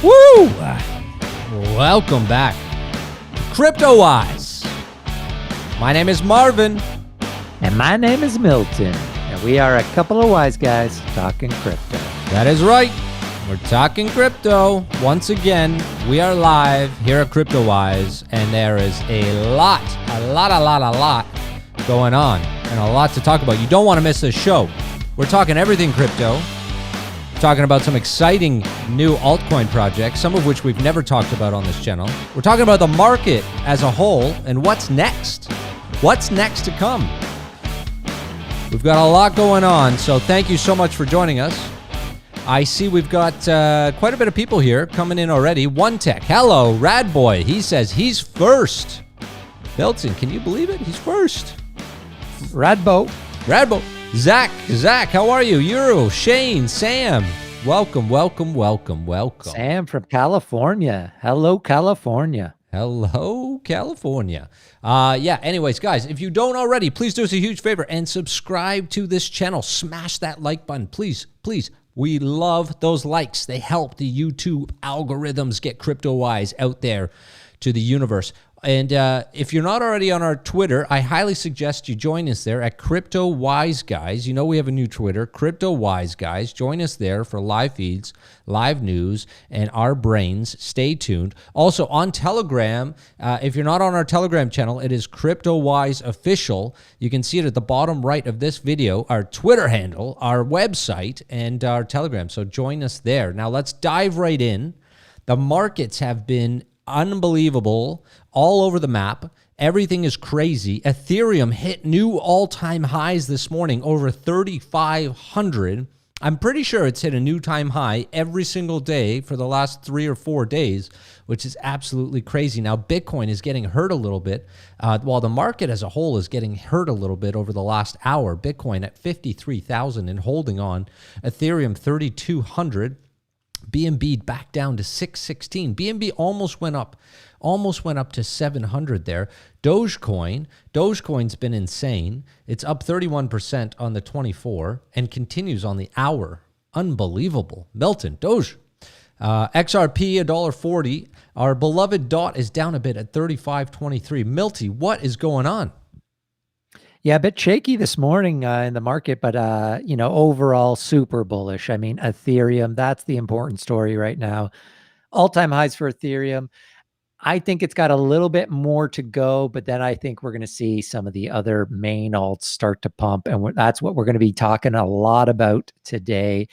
Woo! Welcome back, Crypto Wise. My name is Marvin. And my name is Milton. And we are a couple of wise guys talking crypto. That is right. We're talking crypto. Once again, we are live here at Crypto Wise, and there is a lot going on and a lot to talk about. You don't want to miss this show. We're talking everything crypto. Talking about some exciting new altcoin projects, some of which we've never talked about on this channel. We're talking about the market as a whole and what's next. What's next to come? We've got a lot going on, so thank you so much for joining us. I see we've got quite a bit of people here coming in already. One Tech, hello, Rad Boy. He says he's first. Milton, can you believe it? He's first. Radbo. Zach, how are you? Euro, Shane, Sam, welcome. Sam from California. Hello, California. Anyways, guys, if you don't already, please do us a huge favor and subscribe to this channel. Smash that like button, please. We love those likes. They help the YouTube algorithms get Crypto Wise out there to the universe. And if you're not already on our Twitter, I highly suggest you join us there at Crypto Wise Guys. You know we have a new Twitter, Crypto Wise Guys. Join us there for live feeds, live news, and our brains. Stay tuned. Also on Telegram, if you're not on our Telegram channel, it is Crypto Wise Official. You can see it at the bottom right of this video, our Twitter handle, our website, and our Telegram. So join us there. Now let's dive right in. The markets have been unbelievable all over the map. Everything is crazy. Ethereum hit new all-time highs this morning, over 3,500. I'm pretty sure it's hit a new time high every single day for the last 3 or 4 days, which is absolutely crazy. Now, Bitcoin is getting hurt a little bit, while the market as a whole is getting hurt a little bit over the last hour. Bitcoin at 53,000 and holding on. Ethereum 3,200. BNB back down to 616. BNB almost went up to 700 there. Dogecoin's been insane. It's up 31% on the 24 and continues on the hour. Unbelievable. Milton, Doge. XRP $1.40. Our beloved DOT is down a bit at 35.23. Milty, what is going on? Yeah, a bit shaky this morning in the market, but overall super bullish. I mean, Ethereum, that's the important story right now. All-time highs for Ethereum. I think it's got a little bit more to go, but then I think we're going to see some of the other main alts start to pump, and that's what we're going to be talking a lot about today.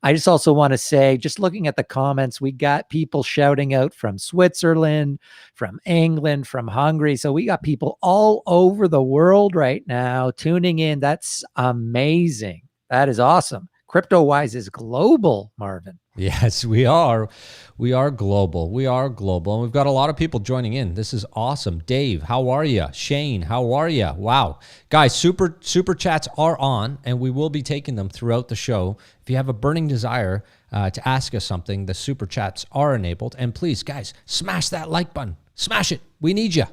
I just also want to say, just looking at the comments, we got people shouting out from Switzerland, from England, from Hungary. So we got people all over the world right now tuning in. That's amazing. That is awesome. Crypto Wise is global, Marvin. Yes, we are. We are global. And we've got a lot of people joining in. This is awesome. Dave, how are you? Shane, how are you? Wow. Guys, super chats are on, and we will be taking them throughout the show. If you have a burning desire to ask us something, the super chats are enabled. And please, guys, smash that like button. Smash it. We need you.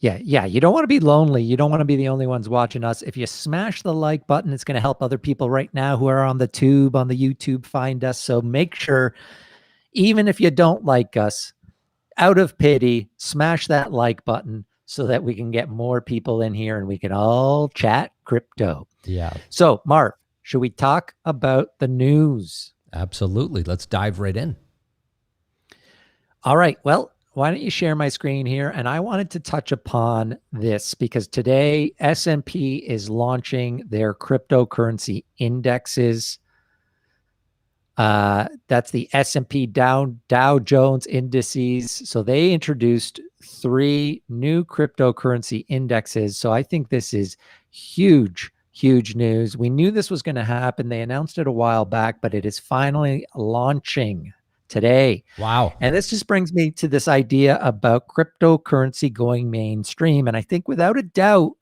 Yeah. You don't want to be lonely. You don't want to be the only ones watching us. If you smash the like button, it's going to help other people right now who are on the YouTube find us. So make sure, even if you don't like us, out of pity, smash that like button so that we can get more people in here and we can all chat crypto. Yeah. So, Marv, should we talk about the news? Absolutely. Let's dive right in. All right. Well, why don't you share my screen here? And I wanted to touch upon this because today S&P is launching their cryptocurrency indexes. That's the S&P Dow Jones indices. So they introduced 3 new cryptocurrency indexes. So I think this is huge news. We knew this was going to happen. They announced it a while back, but it is finally launching today. Wow. And this just brings me to this idea about cryptocurrency going mainstream. And I think without a doubt,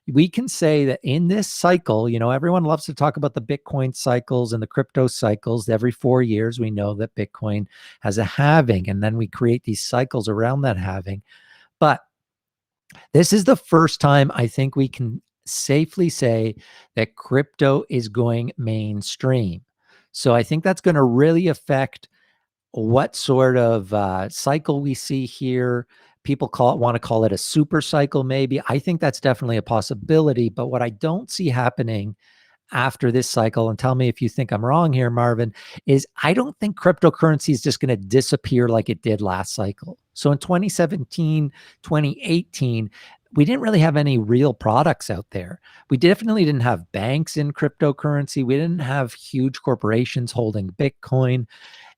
we can say that in this cycle, everyone loves to talk about the Bitcoin cycles and the crypto cycles. Every 4 years, we know that Bitcoin has a halving, and then we create these cycles around that halving. But this is the first time I think we can safely say that crypto is going mainstream. So I think that's going to really affect what sort of cycle we see here. People want to call it a super cycle, maybe. I think that's definitely a possibility. But what I don't see happening after this cycle, and tell me if you think I'm wrong here, Marvin, is I don't think cryptocurrency is just going to disappear like it did last cycle. So in 2017, 2018, we didn't really have any real products out there. We definitely didn't have banks in cryptocurrency. We didn't have huge corporations holding Bitcoin.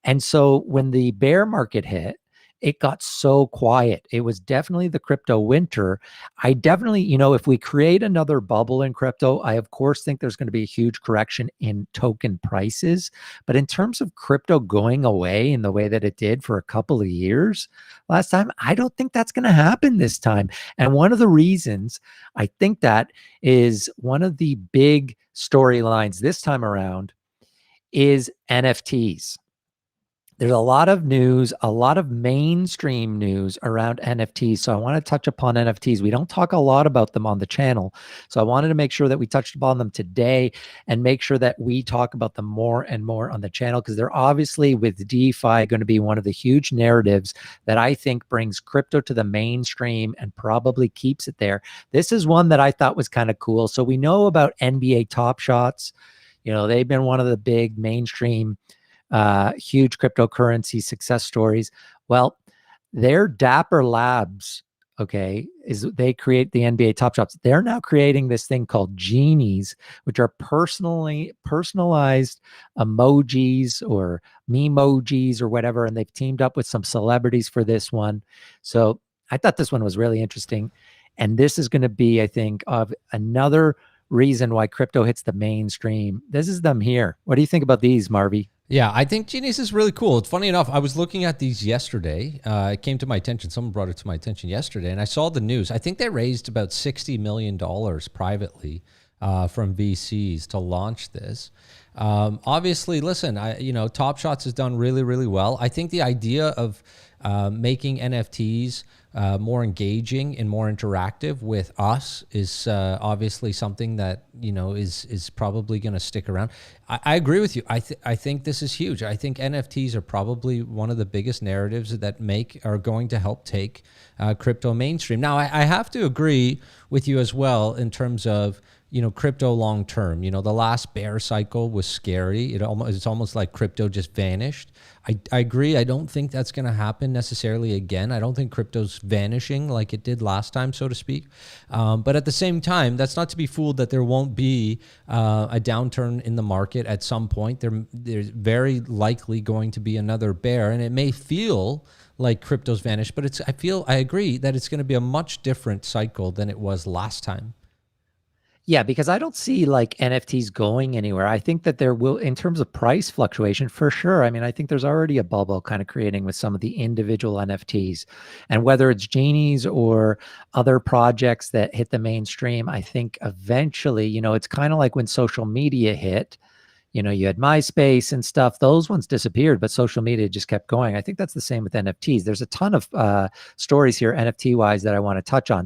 And so when the bear market hit, it got so quiet. It was definitely the crypto winter. I definitely, if we create another bubble in crypto, I of course think there's going to be a huge correction in token prices. But in terms of crypto going away in the way that it did for a couple of years last time, I don't think that's going to happen this time. And one of the reasons I think that is one of the big storylines this time around is NFTs. There's a lot of news, a lot of mainstream news around NFTs. So I want to touch upon NFTs. We don't talk a lot about them on the channel. So I wanted to make sure that we touched upon them today and make sure that we talk about them more and more on the channel, because they're obviously, with DeFi, going to be one of the huge narratives that I think brings crypto to the mainstream and probably keeps it there. This is one that I thought was kind of cool. So we know about NBA Top Shots. They've been one of the big mainstream huge cryptocurrency success stories. Well, their Dapper Labs, they create the NBA Top Shots. They're now creating this thing called Genies, which are personalized emojis or memojis or whatever, and they've teamed up with some celebrities for this one. So I thought this one was really interesting, and this is going to be, I think, of another reason why crypto hits the mainstream. This is them here. What do you think about these, Marvy? Yeah, I think Genies is really cool. It's funny enough, I was looking at these yesterday. It came to my attention. Someone brought it to my attention yesterday, and I saw the news. I think they raised about $60 million privately from VCs to launch this. Obviously, listen, Top Shots has done really, really well. I think the idea of making NFTs more engaging and more interactive with us is obviously something that is probably going to stick around. I agree with you. I think this is huge. I think NFTs are probably one of the biggest narratives that are going to help take crypto mainstream. Now, I have to agree with you as well in terms of crypto long term. The last bear cycle was scary. It's almost like crypto just vanished. I agree. I don't think that's going to happen necessarily again. I don't think crypto's vanishing like it did last time, so to speak. But at the same time, that's not to be fooled that there won't be a downturn in the market at some point. There's very likely going to be another bear, and it may feel like crypto's vanished, but I agree that it's going to be a much different cycle than it was last time. Yeah, because I don't see like NFTs going anywhere. I think that there will, in terms of price fluctuation, for sure. I mean, I think there's already a bubble kind of creating with some of the individual NFTs. And whether it's Genies or other projects that hit the mainstream, I think eventually, it's kind of like when social media hit. You had MySpace and stuff. Those ones disappeared, but social media just kept going. I think that's the same with NFTs. There's a ton of stories here, NFT-wise, that I want to touch on.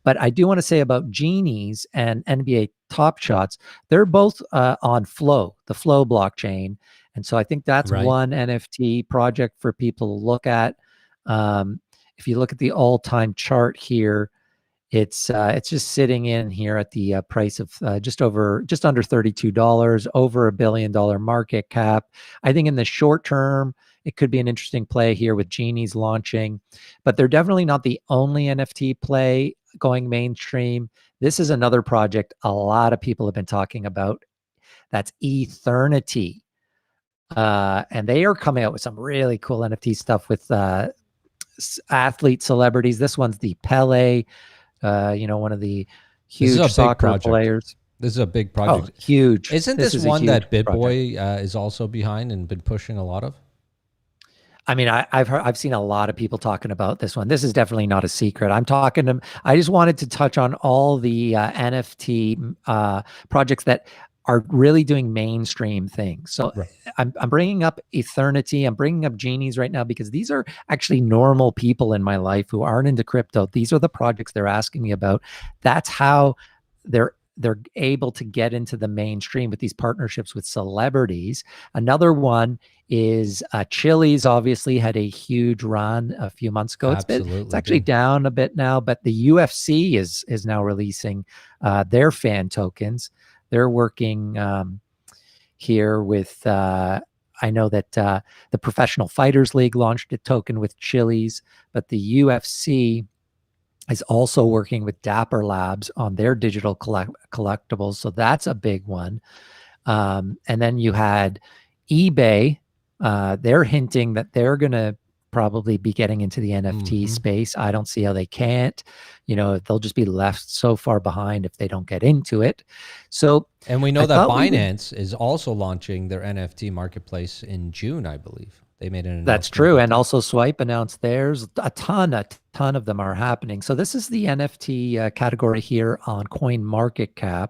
But I do want to say about Genies and NBA Top Shots, they're both on Flow, the Flow blockchain. And so I think that's right. One NFT project for people to look at. If you look at the all-time chart here, it's just sitting in here at the price of just under $32, over $1 billion market cap. I think in the short term, it could be an interesting play here with Genies launching, but they're definitely not the only NFT play going mainstream. This is another project a lot of people have been talking about. That's Eternity. And they are coming out with some really cool NFT stuff with athlete celebrities. This one's the Pele, one of the huge soccer players. This is a big project. Oh, huge. Isn't this one that BitBoy is also behind and been pushing a lot of? I mean, I've seen a lot of people talking about this one. This is definitely not a secret. I just wanted to touch on all the NFT projects that are really doing mainstream things. So right. I'm bringing up Eternity. I'm bringing up Genies right now because these are actually normal people in my life who aren't into crypto. These are the projects they're asking me about. That's how they're they're able to get into the mainstream with these partnerships with celebrities. Another one is Chili's obviously had a huge run a few months ago. It's actually down a bit now, but the UFC is now releasing their fan tokens. They're working here with I know that the Professional Fighters League launched a token with Chili's, but the UFC is also working with Dapper Labs on their digital collectibles. So that's a big one. And then you had eBay. They're hinting that they're going to probably be getting into the NFT space. I don't see how they can't. They'll just be left so far behind if they don't get into it. So, and we know that Binance is also launching their NFT marketplace in June, I believe. They made an announcement. That's true. And also Swipe announced theirs. A ton of them are happening. So this is the NFT category here on CoinMarketCap.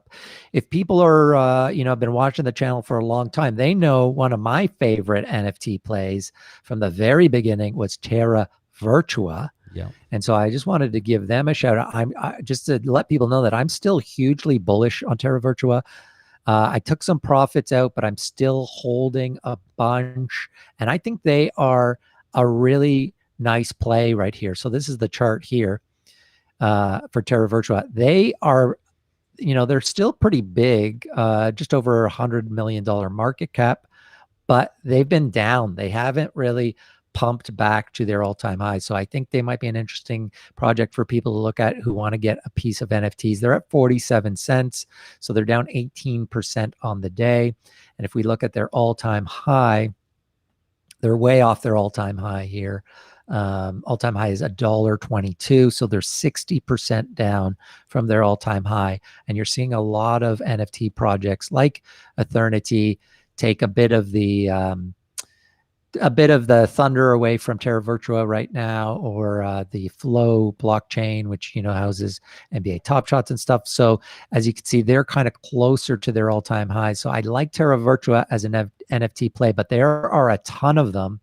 If people are, have been watching the channel for a long time, they know one of my favorite NFT plays from the very beginning was Terra Virtua. Yeah. And so I just wanted to give them a shout out. Just to let people know that I'm still hugely bullish on Terra Virtua. I took some profits out, but I'm still holding a bunch. And I think they are a really nice play right here. So this is the chart here for Terra Virtua. They are, they're still pretty big, just over $100 million market cap, but they've been down. They haven't really pumped back to their all-time high. So I think they might be an interesting project for people to look at who want to get a piece of NFTs. They're at 47 cents. So they're down 18% on the day. And if we look at their all-time high, they're way off their all-time high here. All-time high is $1.22. So they're 60% down from their all-time high. And you're seeing a lot of NFT projects like Eternity take a bit of the thunder away from Terra Virtua right now, or the Flow blockchain, which houses NBA Top Shots and stuff. So as you can see, they're kind of closer to their all-time highs. So I like Terra Virtua as an NFT play, but there are a ton of them.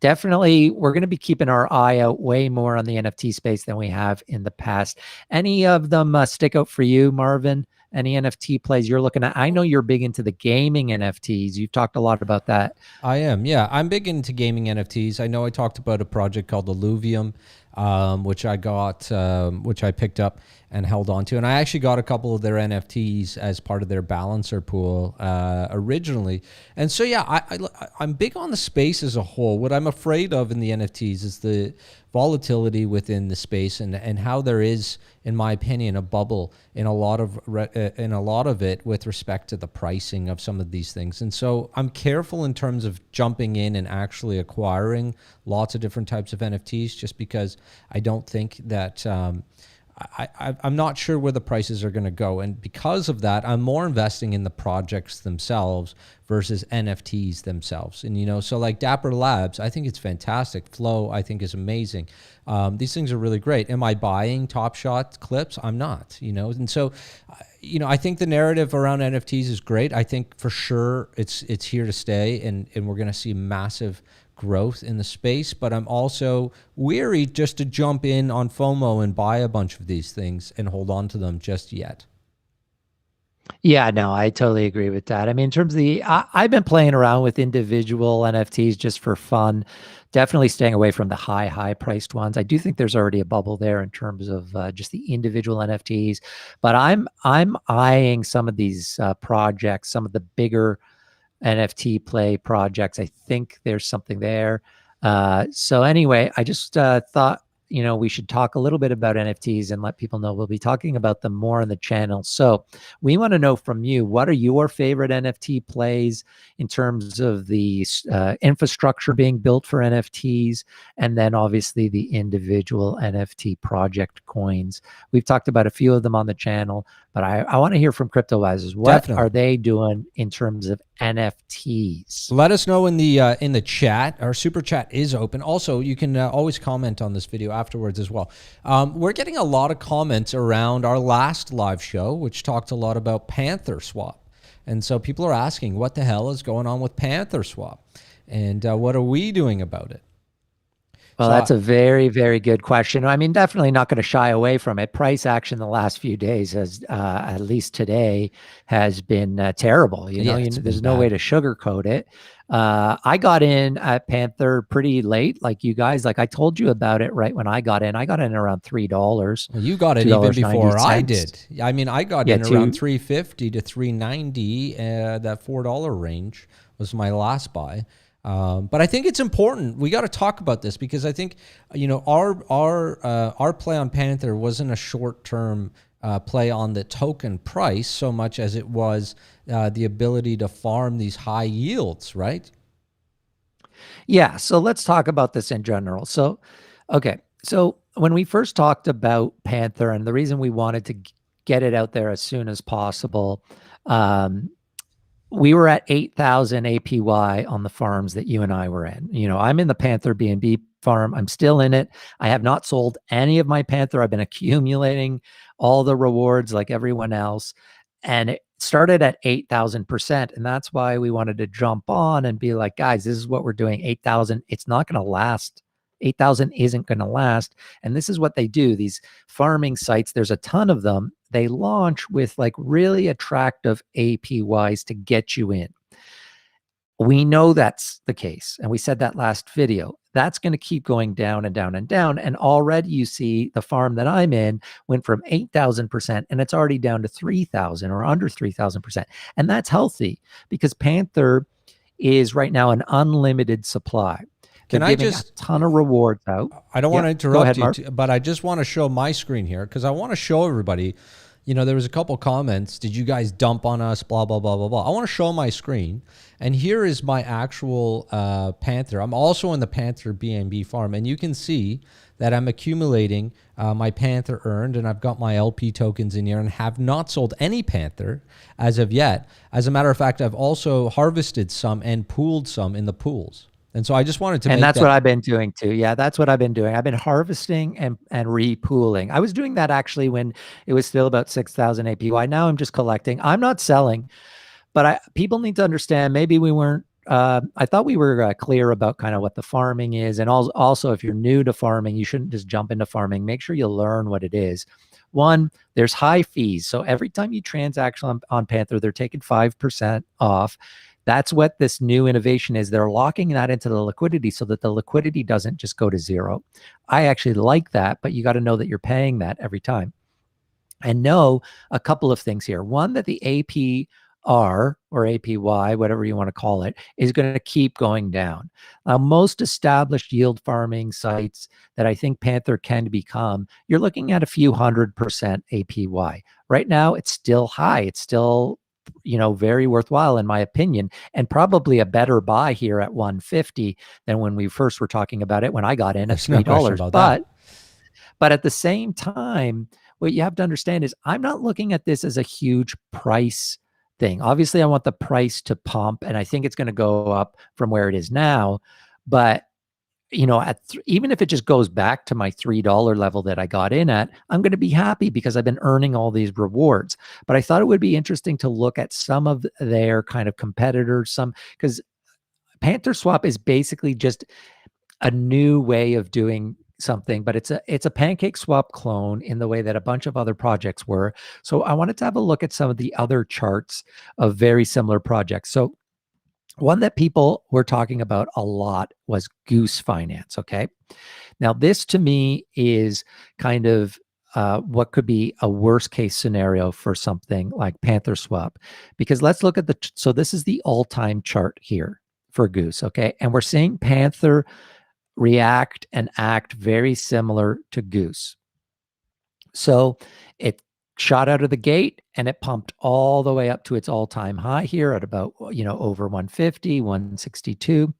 Definitely, we're going to be keeping our eye out way more on the NFT space than we have in the past. Any of them stick out for you, Marvin? Any NFT plays you're looking at? I know you're big into the gaming NFTs. You've talked a lot about that. I am. Yeah, I'm big into gaming NFTs. I know I talked about a project called Illuvium, which I picked up and held on to. And I actually got a couple of their NFTs as part of their balancer pool originally. And so, yeah, I'm big on the space as a whole. What I'm afraid of in the NFTs is the volatility within the space and how there is, in my opinion, a bubble in a lot of it with respect to the pricing of some of these things. And so I'm careful in terms of jumping in and actually acquiring lots of different types of NFTs, just because I don't think that I'm not sure where the prices are going to go. And because of that, I'm more investing in the projects themselves versus NFTs themselves. And, so like Dapper Labs, I think it's fantastic. Flow, I think, is amazing. These things are really great. Am I buying Top Shot clips? I'm not, And so, I think the narrative around NFTs is great. I think for sure it's here to stay, and we're going to see massive growth in the space, but I'm also weary just to jump in on FOMO and buy a bunch of these things and hold on to them just yet. Yeah, no, I totally agree with that. I mean, in terms of I've been playing around with individual NFTs just for fun, definitely staying away from the high priced ones. I do think there's already a bubble there in terms of just the individual NFTs, but I'm eyeing some of these projects, some of the bigger NFT play projects. I think there's something there. So anyway, I just thought, we should talk a little bit about NFTs and let people know we'll be talking about them more on the channel. So we want to know from you, what are your favorite NFT plays in terms of the infrastructure being built for NFTs, and then obviously the individual NFT project coins. We've talked about a few of them on the channel, but I want to hear from crypto advisors. What are they doing in terms of NFTs? Let us know in the chat. Our super chat is open. Also, you can always comment on this video afterwards as well. We're getting a lot of comments around our last live show, which talked a lot about PantherSwap. And so people are asking, what the hell is going on with PantherSwap? And what are we doing about it? Well, So that's a very, very good question. I mean, definitely not going to shy away from it. Price action the last few days has, at least today, has been terrible. yeah, it's been There's no way bad. to sugarcoat it. I got in at Panther pretty late, like you guys. Like I told you about it right when I got in. I got in around $3, Well, you got in even before I did. I mean, I got Yeah, in around 350 to 390. That $4 range was my last buy. But I think it's important. We got to talk about this because I think, our play on Panther wasn't a short-term play on the token price so much as it was the ability to farm these high yields, right? Yeah, so let's talk about this in general. So, okay, so when we first talked about Panther, and the reason we wanted to get it out there as soon as possible, um, we were at 8,000 APY on the farms that you and I were in. I'm in the Panther BNB farm. I'm still in it. I have not sold any of my Panther. I've been accumulating all the rewards like everyone else. And it started at 8,000%. And that's why we wanted to jump on and be like, guys, this is what we're doing. 8,000, it's not going to last. 8,000 isn't going to last. And this is what they do. These farming sites, there's a ton of them. They launch with like really attractive APYs to get you in. We know that's the case. And we said that last video. That's going to keep going down and down and down. And already you see the farm that I'm in went from 8,000% and it's already down to 3,000 or under 3,000%. And that's healthy because Panther is right now an unlimited supply. They're giving a ton of rewards out. I don't want to interrupt you, but I just want to show my screen here because I want to show everybody, there was a couple comments. Did you guys dump on us? Blah, blah, blah, blah, blah. I want to show my screen. And here is my actual Panther. I'm also in the Panther BNB farm. And you can see that I'm accumulating my Panther earned. And I've got my LP tokens in here and have not sold any Panther as of yet. As a matter of fact, I've also harvested some and pooled some in the pools. And so I just wanted to and that's what I've been doing too. Yeah, that's what I've been doing. I've been harvesting and repooling. I was doing that actually when it was still about 6,000 APY. Now I'm just collecting. I'm not selling, but people need to understand maybe we weren't, I thought we were clear about kind of what the farming is. And also if you're new to farming, you shouldn't just jump into farming. Make sure you learn what it is. One, there's high fees. So every time you transact on Panther, they're taking 5% off. That's what this new innovation is. They're locking that into the liquidity so that the liquidity doesn't just go to zero. I actually like that, but you got to know that you're paying that every time. And know a couple of things here. One, that the APR or APY, whatever you want to call it, is going to keep going down. Most established yield farming sites that I think Panther can become, you're looking at a few 100% APY. Right now, it's still high. It's still very worthwhile in my opinion, and probably a better buy here at 150 than when we first were talking about it when I got in at $3. But at the same time, what you have to understand is I'm not looking at this as a huge price thing. Obviously, I want the price to pump, and I think it's going to go up from where it is now. But even if it just goes back to my $3 level that I got in at, I'm going to be happy because I've been earning all these rewards. But I thought it would be interesting to look at some of their kind of competitors, because PantherSwap is basically just a new way of doing something, but it's a PancakeSwap clone in the way that a bunch of other projects were. So I wanted to have a look at some of the other charts of very similar projects. So one that people were talking about a lot was Goose Finance, okay? Now, this to me is kind of what could be a worst case scenario for something like PantherSwap, because let's look at so this is the all-time chart here for Goose, okay? And we're seeing Panther react and act very similar to Goose. So it shot out of the gate and it pumped all the way up to its all-time high here at about, over 150, 162,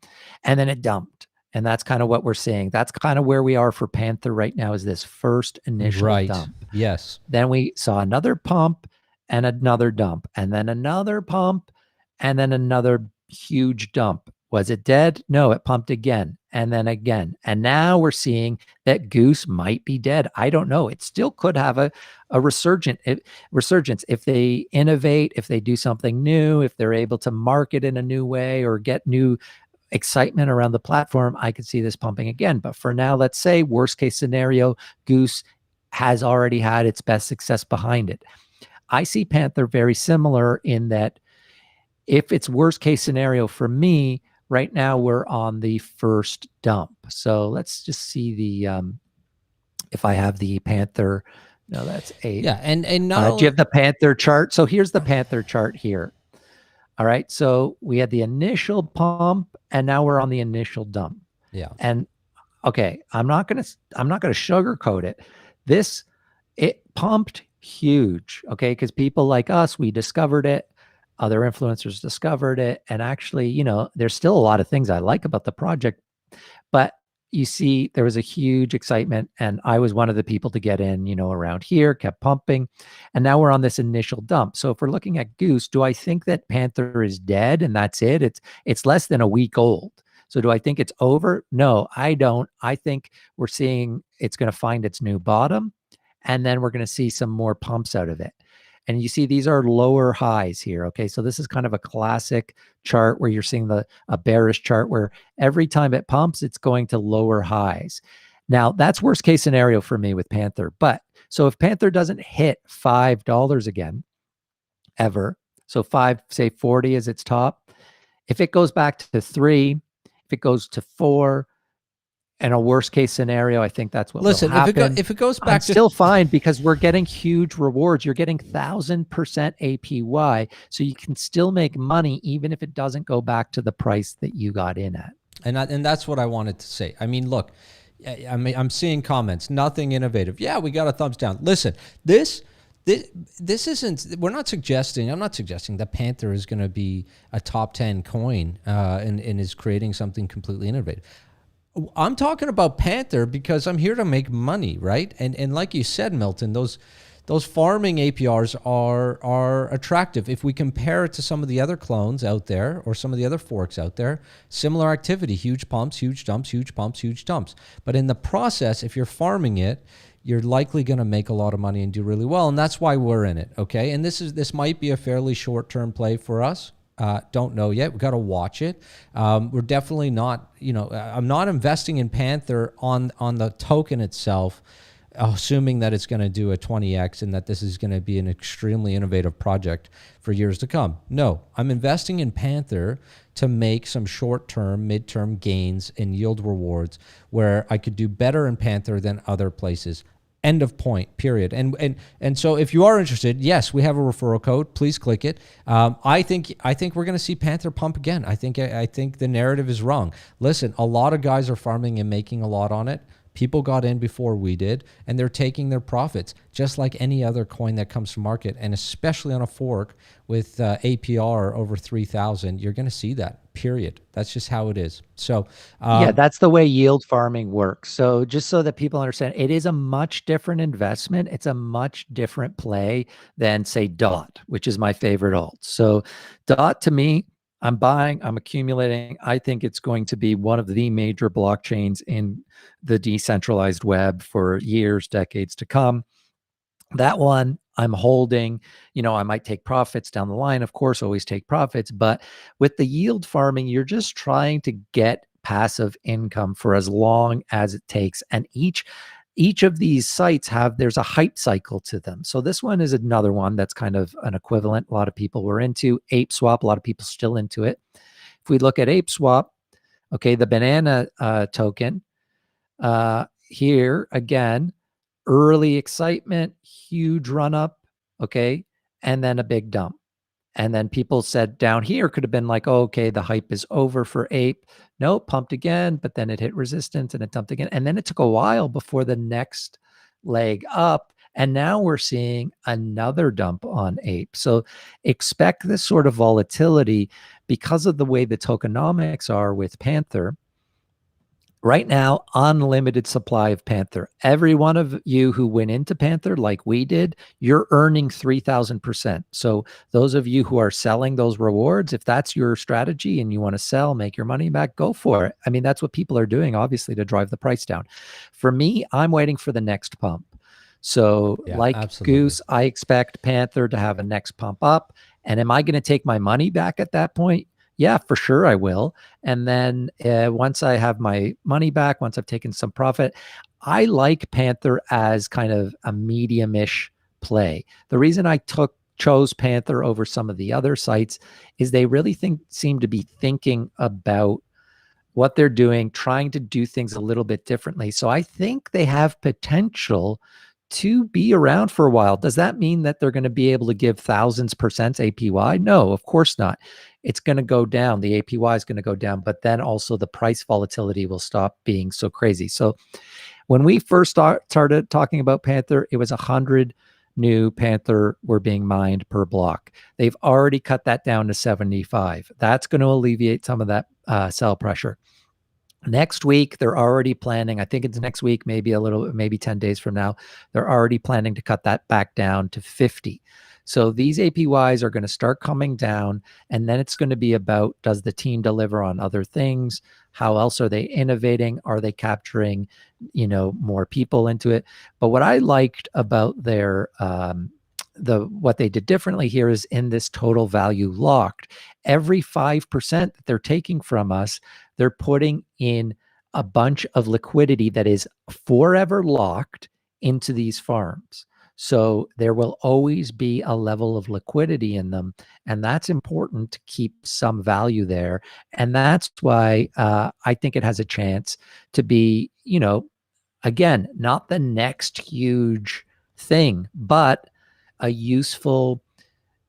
and then it dumped. And that's kind of what we're seeing. That's kind of where we are for Panther right now, is this first initial dump. Yes. Then we saw another pump and another dump, and then another pump, and then another huge dump. Was it dead? No, it pumped again and then again. And now we're seeing that Goose might be dead. I don't know. It still could have a resurgence if they innovate, if they do something new, if they're able to market in a new way or get new excitement around the platform, I could see this pumping again. But for now, let's say worst case scenario, Goose has already had its best success behind it. I see Panther very similar in that if it's worst case scenario for me, right now we're on the first dump. So let's just see the, if I have the Panther, no, that's Ape. Yeah, and not do you have the Panther chart? So here's the Panther chart here. All right, so we had the initial pump, and now we're on the initial dump. Yeah. And okay, I'm not gonna sugarcoat it. It pumped huge, okay, because people like us, we discovered it. Other influencers discovered it, and actually, there's still a lot of things I like about the project, but you see, there was a huge excitement, and I was one of the people to get in, around here, kept pumping, and now we're on this initial dump. So if we're looking at Goose, do I think that Panther is dead and that's it? It's less than a week old. So do I think it's over? No, I don't. I think we're seeing it's going to find its new bottom, and then we're going to see some more pumps out of it. And you see these are lower highs here. Okay, so this is kind of a classic chart where you're seeing a bearish chart where every time it pumps, it's going to lower highs. Now, that's worst case scenario for me with Panther. But so if Panther doesn't hit $5 again, ever, so 40 is its top. If it goes back to 3, if it goes to 4, and a worst case scenario, I think that's what will happen. If it goes back, I'm still fine because we're getting huge rewards. You're getting 1,000% APY, so you can still make money even if it doesn't go back to the price that you got in at. And that's what I wanted to say. I mean, look, I'm seeing comments. Nothing innovative. Yeah, we got a thumbs down. Listen, this isn't. We're not suggesting. I'm not suggesting that Panther is going to be a top 10 coin and is creating something completely innovative. I'm talking about Panther because I'm here to make money, right? And like you said, Milton, those farming APRs are attractive. If we compare it to some of the other clones out there or some of the other forks out there, similar activity, huge pumps, huge dumps, huge pumps, huge dumps. But in the process, if you're farming it, you're likely going to make a lot of money and do really well. And that's why we're in it, okay? And this might be a fairly short-term play for us. Don't know yet. We've got to watch it. We're definitely not, I'm not investing in Panther on the token itself, assuming that it's going to do a 20x and that this is going to be an extremely innovative project for years to come. No, I'm investing in Panther to make some short-term, mid-term gains and yield rewards where I could do better in Panther than other places. End of point, period. And so if you are interested, yes, we have a referral code. Please click it. I think we're going to see Panther pump again. I think the narrative is wrong. Listen, a lot of guys are farming and making a lot on it. People got in before we did, and they're taking their profits, just like any other coin that comes to market, and especially on a fork with APR over 3,000, you're going to see that, period. That's just how it is. So yeah, that's the way yield farming works. So just so that people understand, it is a much different investment. It's a much different play than, say, DOT, which is my favorite alt. So DOT, to me, I'm buying, I'm accumulating. I think it's going to be one of the major blockchains in the decentralized web for years, decades to come. That one I'm holding. I might take profits down the line, of course, always take profits. But with the yield farming, you're just trying to get passive income for as long as it takes. And each of these sites there's a hype cycle to them. So this one is another one that's kind of an equivalent. A lot of people were into ApeSwap. A lot of people still into it. If we look at ApeSwap, okay, the banana token here again, early excitement, huge run up, okay, and then a big dump. And then people said down here could have been like, oh, okay, the hype is over for Ape. No, pumped again, but then it hit resistance and it dumped again. And then it took a while before the next leg up. And now we're seeing another dump on Ape. So expect this sort of volatility because of the way the tokenomics are with Panther. Right now, unlimited supply of Panther. Every one of you who went into Panther like we did, you're earning 3,000%. So those of you who are selling those rewards, if that's your strategy and you want to sell, make your money back, go for it. I mean, that's what people are doing, obviously, to drive the price down. For me, I'm waiting for the next pump. So yeah, like absolutely. Goose, I expect Panther to have a next pump up. And am I going to take my money back at that point? Yeah, for sure I will. And then once I have my money back, once I've taken some profit, I like Panther as kind of a medium-ish play. The reason I chose Panther over some of the other sites is they really seem to be thinking about what they're doing, trying to do things a little bit differently. So I think they have potential to be around for a while. Does that mean that they're going to be able to give thousands percent APY? No, of course not. It's going to go down. The APY is going to go down, but then also the price volatility will stop being so crazy. So when we first started talking about Panther, it was 100 new Panther were being mined per block. They've already cut that down to 75. That's going to alleviate some of that sell pressure. Next week, they're already planning, I think it's next week, maybe 10 days from now, they're already planning to cut that back down to 50. So these APYs are going to start coming down, and then it's going to be about, does the team deliver on other things? How else are they innovating? Are they capturing, more people into it? But what I liked about their what they did differently here is in this total value locked, every 5% that they're taking from us, they're putting in a bunch of liquidity that is forever locked into these farms. So there will always be a level of liquidity in them. And that's important to keep some value there. And that's why I think it has a chance to be, again, not the next huge thing, but a useful,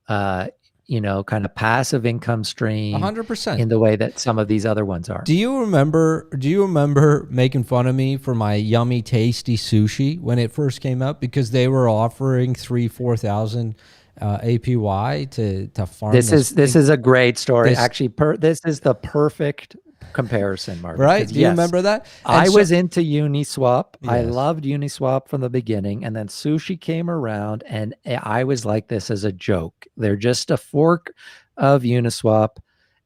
kind of passive income stream 100% in the way that some of these other ones are. Do you remember making fun of me for my yummy, tasty sushi when it first came out because they were offering 3,000-4,000 APY to farm? This is a great story. Actually, this is the perfect comparison, Marvin. Right? Do you remember that? I was into Uniswap. Yes. I loved Uniswap from the beginning, and then sushi came around, and I was like, this is a joke. They're just a fork of Uniswap,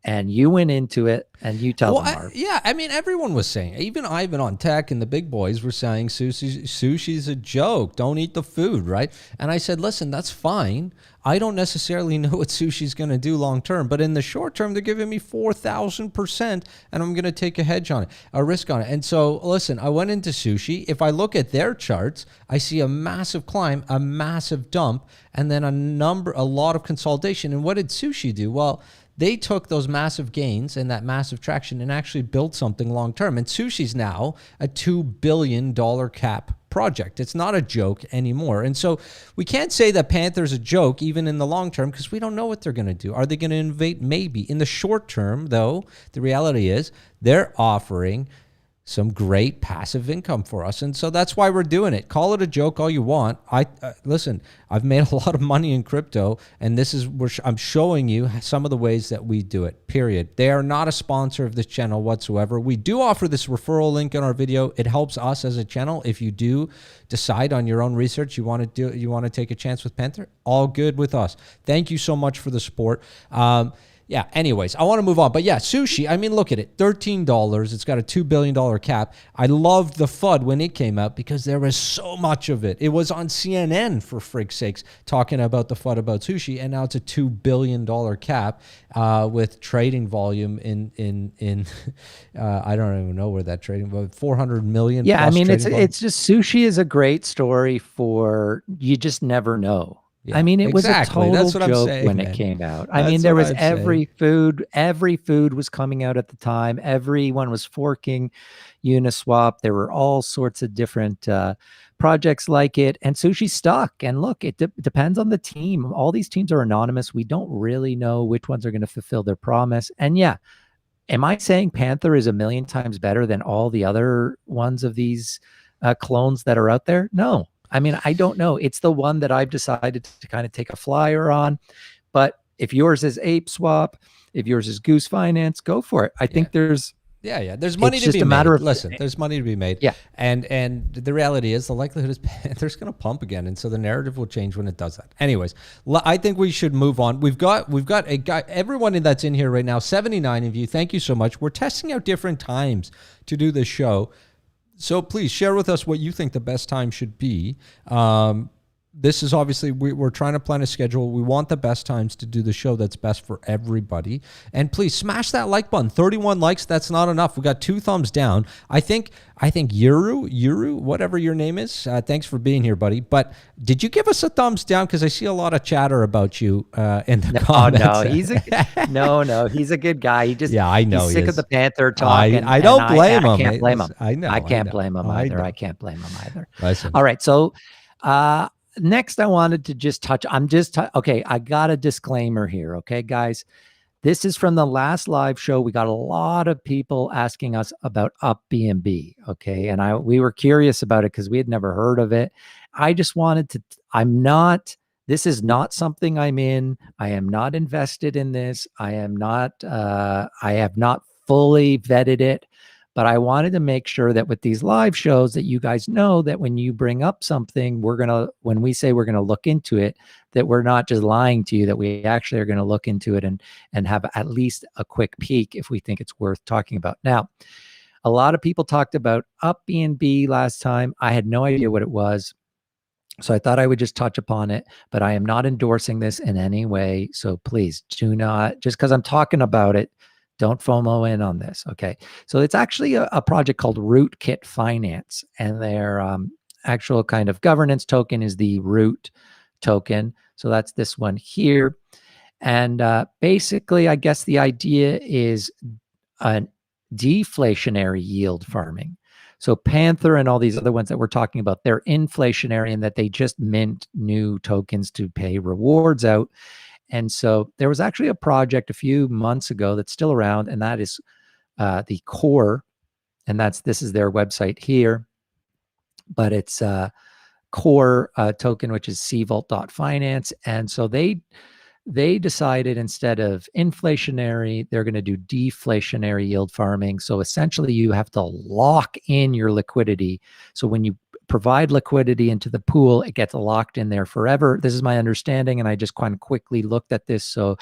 and you went into it, and you tell them, Marv. Yeah, I mean, everyone was saying, even Ivan on Tech and the big boys were saying sushi's a joke. Don't eat the food, right? And I said, listen, that's fine. I don't necessarily know what sushi's going to do long term, but in the short term, they're giving me 4,000%, and I'm going to take a hedge on it, a risk on it. And so, listen, I went into sushi. If I look at their charts, I see a massive climb, a massive dump, and then a lot of consolidation. And what did sushi do? Well, they took those massive gains and that massive traction and actually built something long term. And sushi's now a $2 billion cap project. It's not a joke anymore. And so we can't say that Panther's a joke even in the long term because we don't know what they're going to do. Are they going to innovate? Maybe. In the short term, though, the reality is they're offering some great passive income for us. And so that's why we're doing it. Call it a joke all you want. Listen, I've made a lot of money in crypto, and this is where I'm showing you some of the ways that we do it, period. They are not a sponsor of this channel whatsoever. We do offer this referral link in our video. It helps us as a channel. If you do decide on your own research, you want to take a chance with Panther, all good with us. Thank you so much for the support. Yeah, anyways, I want to move on. But yeah, sushi, I mean, look at it, $13. It's got a $2 billion cap. I loved the FUD when it came out because there was so much of it. It was on CNN, for frig's sakes, talking about the FUD about sushi, and now it's a $2 billion cap with trading volume in I don't even know where that trading, but 400 million. Yeah, I mean, it's just sushi is a great story for, you just never know. Yeah, I mean, it was a total joke when it came out. I mean, there was every food was coming out at the time. Everyone was forking Uniswap. There were all sorts of different projects like it, and sushi stuck. And look, it depends on the team. All these teams are anonymous. We don't really know which ones are going to fulfill their promise. And yeah, am I saying Panther is a million times better than all the other ones of these clones that are out there? No. I mean, I don't know. It's the one that I've decided to kind of take a flyer on. But if yours is ApeSwap, if yours is Goose Finance, go for it. I think there's there's money to be made. Listen, there's money to be made. Yeah. And the reality is the likelihood is Panther's going to pump again. And so the narrative will change when it does that. Anyways, I think we should move on. We've got a guy, everyone that's in here right now, 79 of you. Thank you so much. We're testing out different times to do this show. So please share with us what you think the best time should be. this is obviously, we're trying to plan a schedule. We want the best times to do the show that's best for everybody. And please smash that like button. 31 likes, that's not enough. We got 2 thumbs down. I think Yuru, whatever your name is, thanks for being here, buddy. But did you give us a thumbs down? Because I see a lot of chatter about you in the comments. No, he's a good guy. He just, yeah, I know he's sick of the Panther talk. I don't blame him. I can't blame him. I know. I can't blame him either. I can't blame him either. Listen. All right, so next I wanted to just touch, okay, I got a disclaimer here, okay, guys. This is from the last live show. We got a lot of people asking us about UpBNB, okay? And we were curious about it because we had never heard of it. I just wanted to, this is not something I'm in. I am not invested in this. I have not fully vetted it. But I wanted to make sure that with these live shows that you guys know that when you bring up something, when we say we're going to look into it, that we're not just lying to you, that we actually are going to look into it and have at least a quick peek if we think it's worth talking about. Now, a lot of people talked about UpBNB last time. I had no idea what it was. So I thought I would just touch upon it, but I am not endorsing this in any way. So please do not, just because I'm talking about it, don't FOMO in on this, okay? So it's actually a project called Rootkit Finance, and their actual kind of governance token is the Root token. So that's this one here. And basically, I guess the idea is a deflationary yield farming. So Panther and all these other ones that we're talking about, they're inflationary in that they just mint new tokens to pay rewards out. And so there was actually a project a few months ago that's still around, and that is the Core, and this is their website here, but it's Core token, which is cvault.finance. And so they decided instead of inflationary, they're going to do deflationary yield farming. So essentially you have to lock in your liquidity. So when you provide liquidity into the pool, it gets locked in there forever. This is my understanding, and I just kind of quickly looked at this. So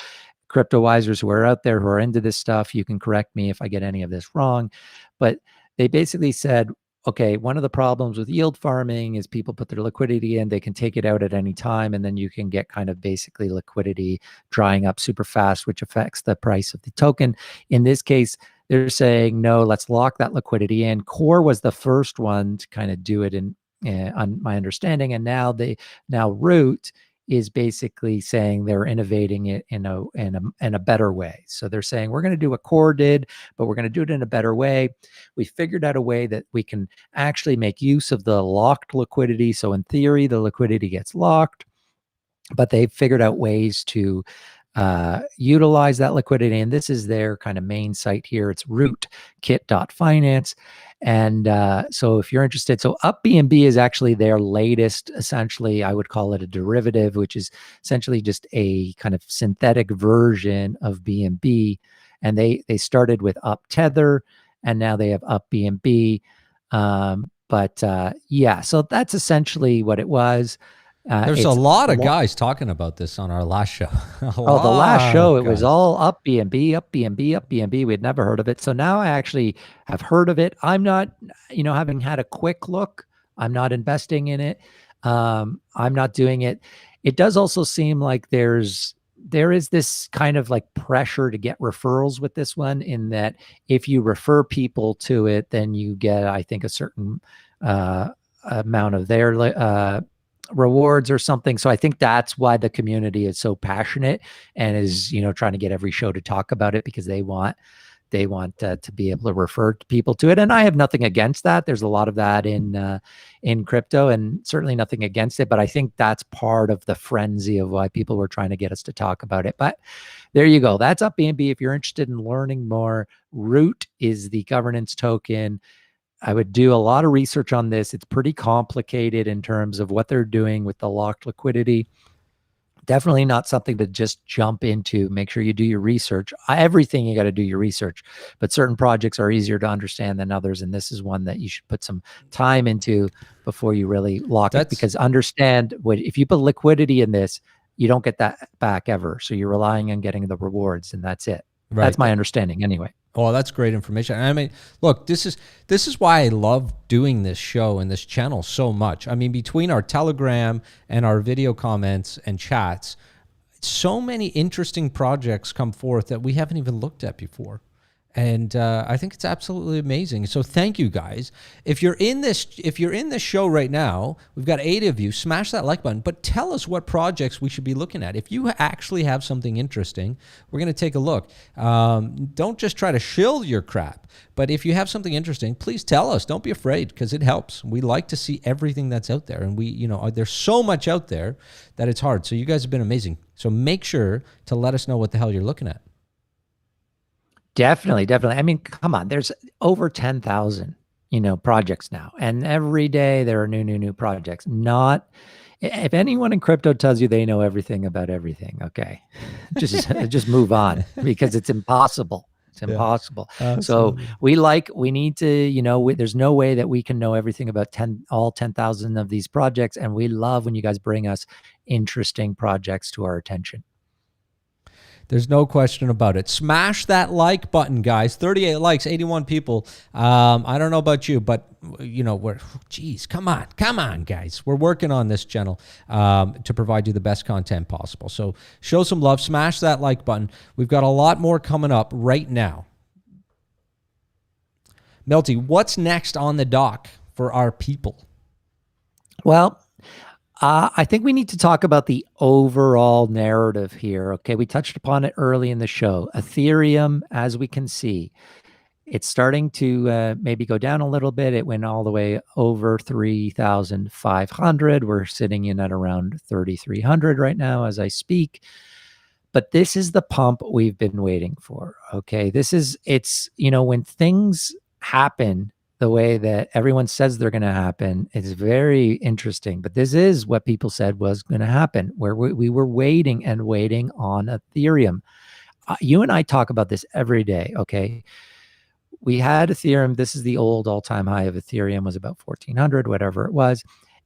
crypto wisers who are out there who are into this stuff, you can correct me if I get any of this wrong. But they basically said, okay, one of the problems with yield farming is people put their liquidity in, they can take it out at any time, and then you can get kind of basically liquidity drying up super fast, which affects the price of the token. In this case, they're saying, no, let's lock that liquidity in. Core was the first one to kind of do it on my understanding. And now Root is basically saying they're innovating it in a better way. So they're saying, we're going to do what Core did, but we're going to do it in a better way. We figured out a way that we can actually make use of the locked liquidity. So in theory, the liquidity gets locked, but they've figured out ways to utilize that liquidity. And this is their kind of main site here. It's rootkit.finance. And so if you're interested, so UpBNB is actually their latest, essentially, I would call it a derivative, which is essentially just a kind of synthetic version of BNB. And they started with UpTether, and now they have UpBNB. Yeah, so that's essentially what it was. There's a lot of guys talking about this on our last show. The last show, it was all UpBNB. We had never heard of it. So now I actually have heard of it. I'm not, having had a quick look, I'm not investing in it. I'm not doing it. It does also seem like there is this kind of like pressure to get referrals with this one, in that if you refer people to it, then you get, I think, a certain amount of their rewards or something. So I think that's why the community is so passionate and is, trying to get every show to talk about it, because they want to be able to refer people to it. And I have nothing against that. There's a lot of that in crypto, and certainly nothing against it. But I think that's part of the frenzy of why people were trying to get us to talk about it. But there you go. That's UpBNB. If you're interested in learning more, Root is the governance token. I would do a lot of research on this. It's pretty complicated in terms of what they're doing with the locked liquidity. Definitely not something to just jump into. Make sure you do your research. Everything you got to do your research, but certain projects are easier to understand than others. And this is one that you should put some time into before you really lock it, because understand if you put liquidity in this, you don't get that back ever. So you're relying on getting the rewards, and that's it. Right. That's my understanding anyway. Oh, that's great information. I mean, look, this is why I love doing this show and this channel so much. I mean, between our Telegram and our video comments and chats, so many interesting projects come forth that we haven't even looked at before. And I think it's absolutely amazing. So thank you guys. If you're in this show right now, we've got 8 of you. Smash that like button, but tell us what projects we should be looking at. If you actually have something interesting, we're going to take a look. Don't just try to shill your crap, but if you have something interesting, please tell us. Don't be afraid, because it helps. We like to see everything that's out there, and there's so much out there that it's hard. So you guys have been amazing. So make sure to let us know what the hell you're looking at. Definitely. I mean, come on, there's over 10,000, projects now. And every day there are new projects. If anyone in crypto tells you they know everything about everything, okay, just move on, because it's impossible. It's impossible. Yeah, so we need to, there's no way that we can know everything about all 10,000 of these projects. And we love when you guys bring us interesting projects to our attention. There's no question about it. Smash that like button, guys. 38 likes, 81 people. I don't know about you, but come on, guys. We're working on this channel to provide you the best content possible. So show some love. Smash that like button. We've got a lot more coming up right now. Milty, what's next on the dock for our people? Well, I think we need to talk about the overall narrative here. Okay, we touched upon it early in the show. Ethereum, as we can see, it's starting to maybe go down a little bit. It went all the way over 3,500. We're sitting in at around 3,300 right now as I speak. But this is the pump we've been waiting for. Okay, it's when things happen the way that everyone says they're going to happen, it's very interesting. But this is what people said was going to happen, where we were waiting and waiting on Ethereum. You and I talk about this every day, okay? We had Ethereum. This is the old all-time high of Ethereum, was about 1,400, whatever it was.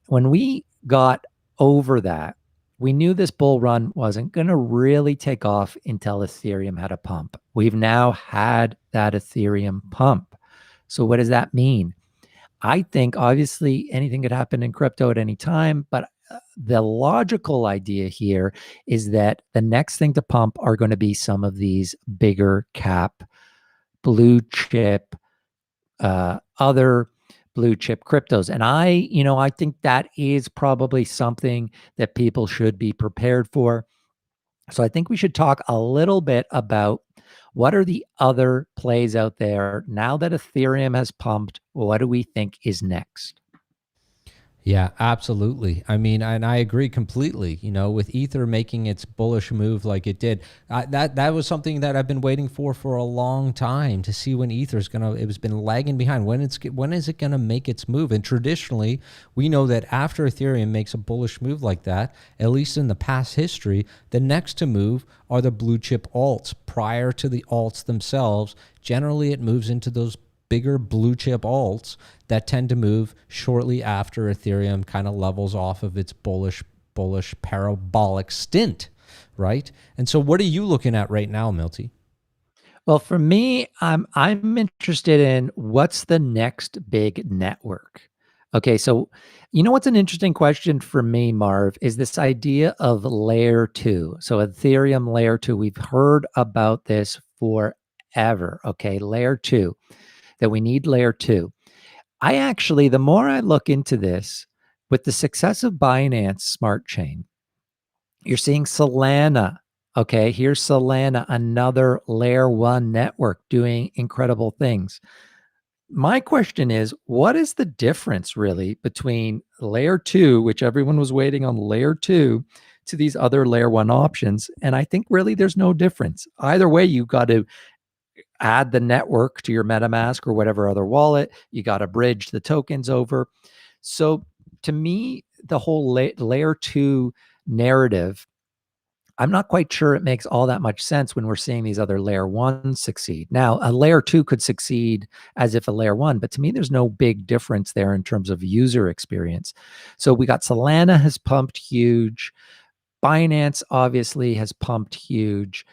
When we got over that, we knew this bull run wasn't going to really take off until Ethereum had a pump. We've now had that Ethereum pump. So what does that mean? I think obviously anything could happen in crypto at any time, but the logical idea here is that the next thing to pump are going to be some of these bigger cap, blue chip, other blue chip cryptos. And I think that is probably something that people should be prepared for. So I think we should talk a little bit about what are the other plays out there now that Ethereum has pumped. What do we think is next? Yeah, absolutely. I mean, and I agree completely, with Ether making its bullish move like it did. That was something that I've been waiting for a long time, to see when Ether's it's been lagging behind. When is it going to make its move? And traditionally, we know that after Ethereum makes a bullish move like that, at least in the past history, the next to move are the blue chip alts. Prior to the alts themselves, generally it moves into those bigger blue chip alts that tend to move shortly after Ethereum kind of levels off of its bullish parabolic stint, right? And so what are you looking at right now, Milty? Well, for me, I'm interested in what's the next big network. Okay, so what's an interesting question for me, Marv, is this idea of layer 2. So Ethereum layer 2, we've heard about this forever, okay? Layer 2. That we need layer 2. The more I look into this, with the success of Binance Smart Chain, you're seeing Solana. Okay, here's Solana, another layer 1 network doing incredible things. My question is, what is the difference really between layer 2, which everyone was waiting on layer 2, to these other layer 1 options? And I think really there's no difference. Either way, you got to add the network to your MetaMask or whatever other wallet. You got to bridge the tokens over. So to me, the whole layer 2 narrative, I'm not quite sure it makes all that much sense when we're seeing these other layer 1s succeed. Now, a layer 2 could succeed as if a layer 1, but to me, there's no big difference there in terms of user experience. So we got Solana has pumped huge. Binance obviously has pumped huge.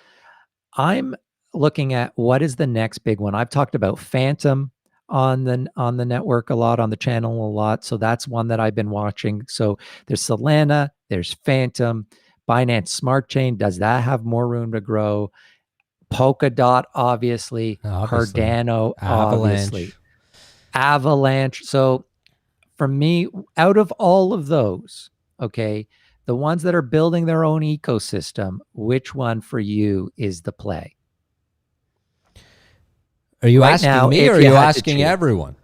I'm looking at what is the next big one. I've talked about Phantom on the network a lot, on the channel a lot. So that's one that I've been watching. So there's Solana, there's Phantom, Binance Smart Chain. Does that have more room to grow? Polkadot, obviously. Cardano, obviously. Avalanche. So for me, out of all of those, okay, the ones that are building their own ecosystem, which one for you is the play? Are you asking me, or are you asking everyone?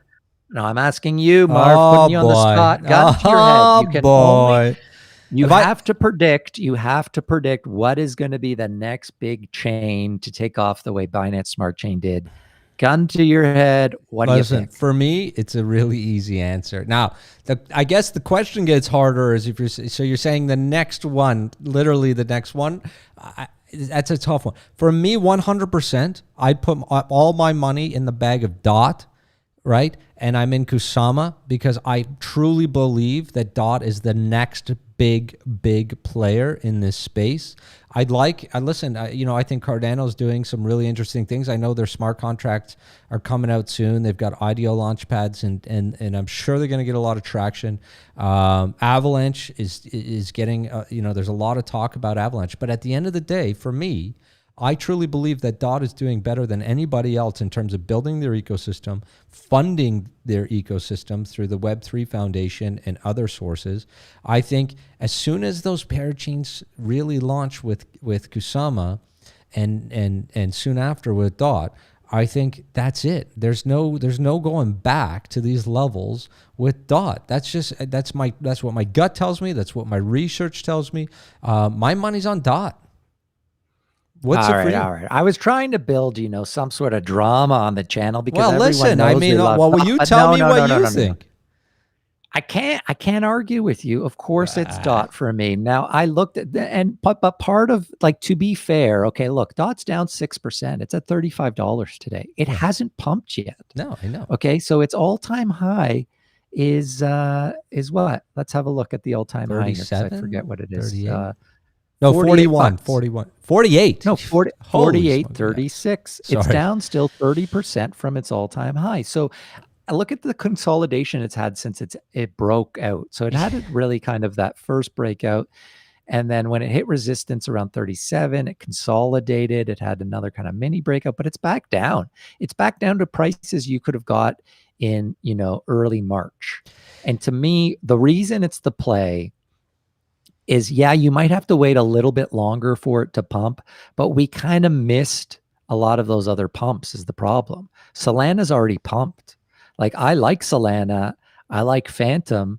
No, I'm asking you, Marv, putting you on the spot. Gun to your head. You can only, you have to predict. You have to predict what is going to be the next big chain to take off the way Binance Smart Chain did. Gun to your head. What do you think? For me, it's a really easy answer. Now, I guess the question gets harder is if you're saying the next one, literally the next one. That's a tough one. For me, 100%, I'd put all my money in the bag of DOT, right? And I'm in Kusama because I truly believe that DOT is the next big player in this space. I think Cardano's doing some really interesting things. I know their smart contracts are coming out soon. They've got IDO launch pads, and I'm sure they're going to get a lot of traction. Avalanche is getting, there's a lot of talk about Avalanche. But at the end of the day, for me, I truly believe that DOT is doing better than anybody else in terms of building their ecosystem, funding their ecosystem through the Web3 Foundation and other sources. I think as soon as those parachains really launch with Kusama and soon after with DOT, I think that's it. There's no going back to these levels with DOT. That's what my gut tells me. That's what my research tells me. My money's on DOT. What's all right. I was trying to build, some sort of drama on the channel because will you tell me what you think? I can't argue with you. Of course, it's DOT for me. Now I looked at but part of, to be fair, okay, look, DOT's down 6%. It's at $35 today. It hasn't pumped yet. No, I know. Okay, so its all-time high is what? Let's have a look at the all-time high here because I forget what it is. No, 41, 48. No, 48, 36. It's down still 30% from its all-time high. So I look at the consolidation it's had since it broke out. So it had really kind of that first breakout. And then when it hit resistance around 37, it consolidated. It had another kind of mini breakout, but it's back down. It's back down to prices you could have got in, early March. And to me, the reason it's the play is, you might have to wait a little bit longer for it to pump, but we kind of missed a lot of those other pumps is the problem. Solana's already pumped. I like Solana. I like Phantom.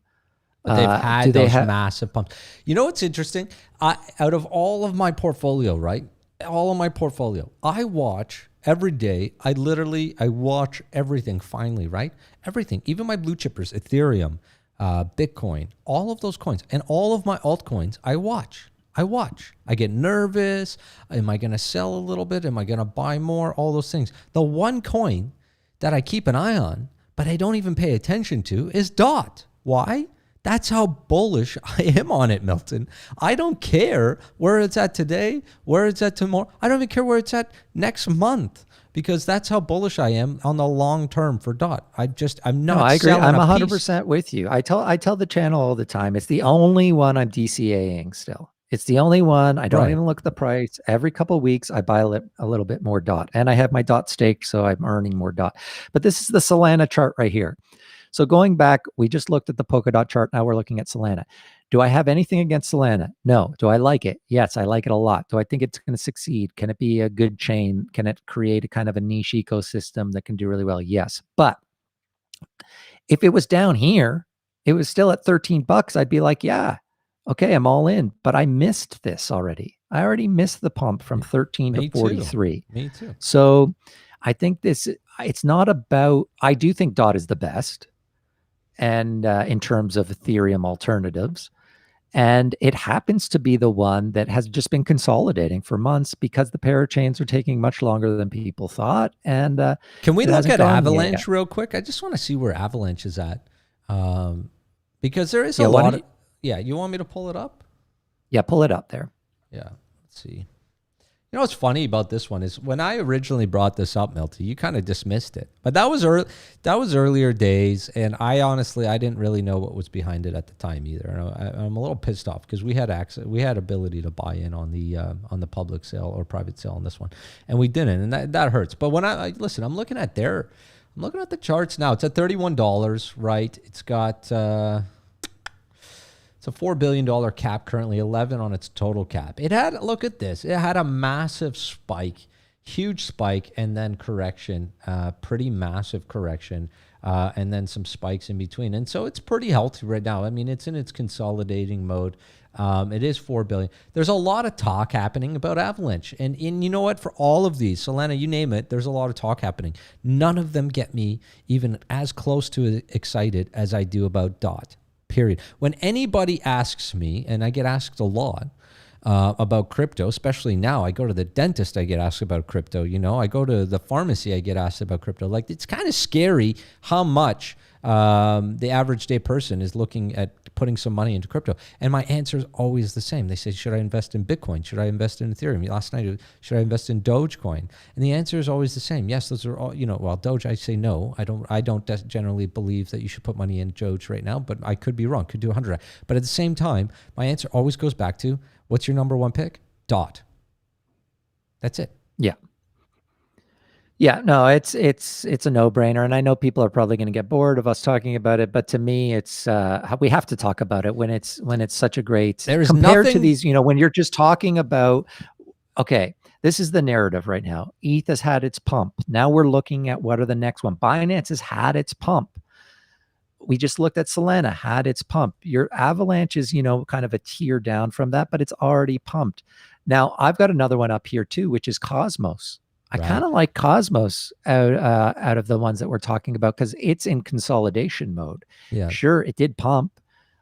But they've had those massive pumps. You know what's interesting? Out of all of my portfolio, right? All of my portfolio, I watch every day. I watch everything finally, right? Everything, even my blue chippers, Ethereum, Bitcoin, all of those coins, and all of my altcoins, I watch. I get nervous. Am I going to sell a little bit? Am I going to buy more? All those things. The one coin that I keep an eye on, but I don't even pay attention to, is DOT. Why? That's how bullish I am on it, Milton. I don't care where it's at today, where it's at tomorrow. I don't even care where it's at next month, because that's how bullish I am on the long term for DOT. I'm not. No, I agree. I'm 100% with you. I tell the channel all the time. It's the only one I'm DCAing still. It's the only one. I don't even look at the price. Every couple of weeks, I buy a little bit more DOT, and I have my DOT stake, so I'm earning more DOT. But this is the Solana chart right here. So going back, we just looked at the Polkadot chart. Now we're looking at Solana. Do I have anything against Solana? No. Do I like it? Yes, I like it a lot. Do I think it's going to succeed? Can it be a good chain? Can it create a kind of a niche ecosystem that can do really well? Yes. But if it was down here, it was still at $13, I'd be like, yeah, okay, I'm all in. But I missed this already. I already missed the pump from 13 to 43. Me too. So I think it's not about, I do think DOT is the best. And in terms of Ethereum alternatives. And it happens to be the one that has just been consolidating for months because the parachains are taking much longer than people thought. And can we look at Avalanche real quick? I just want to see where Avalanche is at. Because there is a lot of... Yeah, you want me to pull it up? Yeah, pull it up there. Yeah, let's see. You know what's funny about this one is when I originally brought this up, Milty, you kind of dismissed it. But that was earlier days, and I didn't really know what was behind it at the time either. And I'm a little pissed off because we had ability to buy in on the public sale or private sale on this one, and we didn't, and that hurts. But when I listen, I'm looking at the charts now. It's at $31, right? It's got. It's a $4 billion cap currently, 11 on its total cap. Look at this. It had a massive spike, huge spike, and then correction, pretty massive correction, and then some spikes in between. And so it's pretty healthy right now. I mean, it's in its consolidating mode. It is $4 billion. There's a lot of talk happening about Avalanche. And you know what? For all of these, Solana, you name it, there's a lot of talk happening. None of them get me even as close to excited as I do about DOT. Period. When anybody asks me, and I get asked a lot about crypto, especially now, I go to the dentist, I get asked about crypto. You know, I go to the pharmacy, I get asked about crypto. Like, it's kind of scary how much the average day person is looking at putting some money into crypto. And my answer is always the same. They say, should I invest in Bitcoin? Should I invest in Ethereum? Last night, should I invest in Dogecoin? And the answer is always the same. Yes, those are all, well, Doge, I say no. I don't generally believe that you should put money in Doge right now, but I could be wrong, could do 100. But at the same time, my answer always goes back to, what's your number one pick? DOT. That's it. Yeah. Yeah, no, it's a no-brainer, and I know people are probably going to get bored of us talking about it, but to me, it's we have to talk about it when it's such a great. There is compared nothing to these, when you're just talking about, okay, this is the narrative right now. ETH has had its pump. Now we're looking at what are the next one. Binance has had its pump. We just looked at Solana, had its pump. Your Avalanche is, kind of a tier down from that, but it's already pumped. Now I've got another one up here too, which is Cosmos. I kind of like Cosmos out of the ones that we're talking about because it's in consolidation mode. Yeah. Sure, it did pump.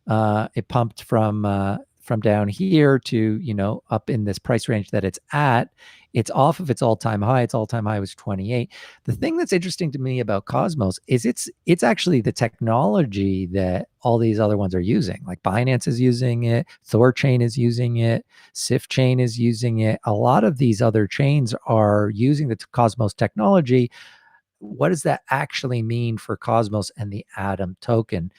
It pumped from down here to, up in this price range that it's at. It's off of its all-time high. Its all-time high was 28. The thing that's interesting to me about Cosmos is it's actually the technology that all these other ones are using. Like Binance is using it, Thorchain is using it, SwiftChain is using it. A lot of these other chains are using the Cosmos technology. What does that actually mean for Cosmos and the Atom token?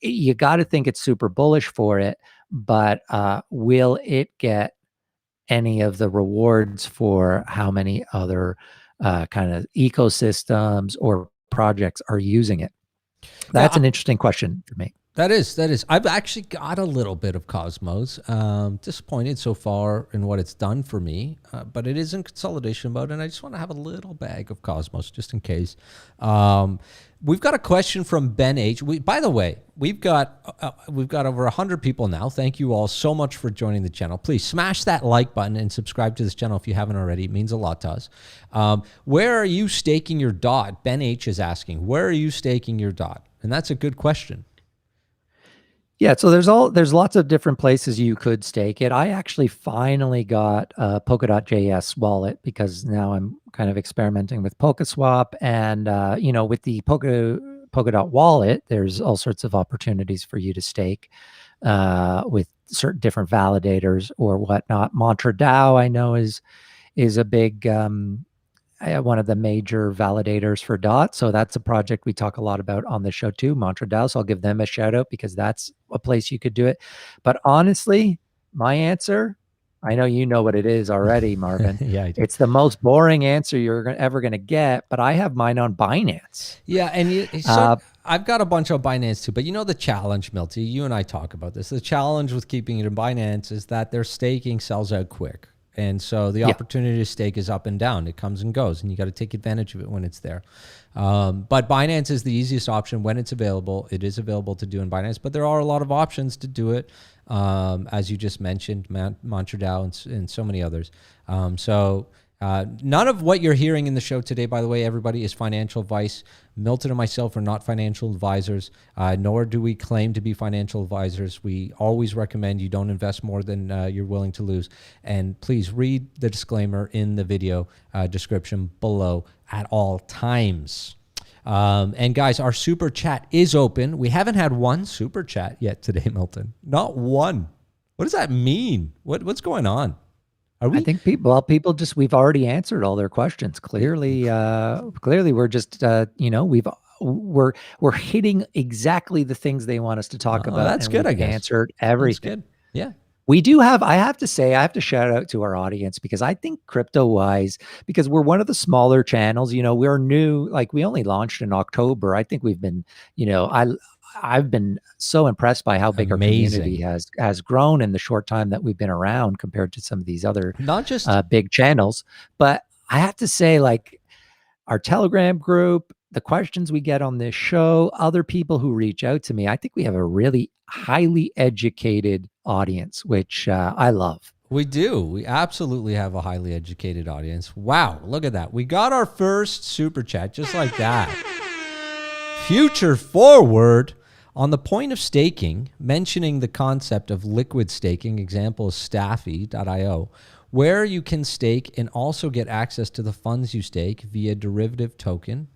You got to think it's super bullish for it, but will it get any of the rewards for how many other kind of ecosystems or projects are using it? That's an interesting question for me. That is. I've actually got a little bit of Cosmos. Disappointed so far in what it's done for me, but it is in consolidation mode, and I just want to have a little bag of Cosmos just in case. We've got a question from Ben H. By the way, we've got over 100 people now. Thank you all so much for joining the channel. Please smash that like button and subscribe to this channel if you haven't already. It means a lot to us. Where are you staking your DOT? Ben H is asking, where are you staking your DOT? And that's a good question. Yeah, so there's lots of different places you could stake it. I actually finally got a Polkadot.js wallet because now I'm kind of experimenting with PolkaSwap, and with the Polkadot wallet, there's all sorts of opportunities for you to stake with certain different validators or whatnot. Mantra DAO I know is a big one of the major validators for DOT. So that's a project we talk a lot about on the show too, Mantra DAO. So I'll give them a shout out because that's a place you could do it. But honestly, my answer, I know you know what it is already, Marvin. Yeah, I do. It's the most boring answer you're ever going to get, but I have mine on Binance. Yeah, and I've got a bunch on Binance too, but the challenge, Milty, you and I talk about this. The challenge with keeping it in Binance is that their staking sells out quick. And so the opportunity to stake is up and down. It comes and goes, and you got to take advantage of it when it's there. But Binance is the easiest option when it's available. It is available to do in Binance, but there are a lot of options to do it, as you just mentioned, Mantra DAO and so many others. None of what you're hearing in the show today, by the way, everybody, is financial advice. Milton and myself are not financial advisors, nor do we claim to be financial advisors. We always recommend you don't invest more than you're willing to lose. And please read the disclaimer in the video description below at all times. And guys, our super chat is open. We haven't had one super chat yet today, Milton. Not one. What does that mean? What's going on? Are I we? think people just, we've already answered all their questions. Clearly, clearly we're just, we're hitting exactly the things they want us to talk about, That's and good, we've I guess. answered That's everything. good. Yeah. We do have, I have to say, I have to shout out to our audience, because I think crypto wise, because we're one of the smaller channels, we're new, like we only launched in October. I think we've been, I've been so impressed by how big our community Amazing. has grown in the short time that we've been around compared to some of these other Not just big channels. But I have to say, like, our Telegram group, the questions we get on this show, other people who reach out to me, I think we have a really highly educated audience, which I love. we do. We absolutely have a highly educated audience. Wow, look at that. We got our first super chat just like that. Future forward on the point of staking, mentioning the concept of liquid staking, example is Staffy.io, where you can stake and also get access to the funds you stake via derivative token.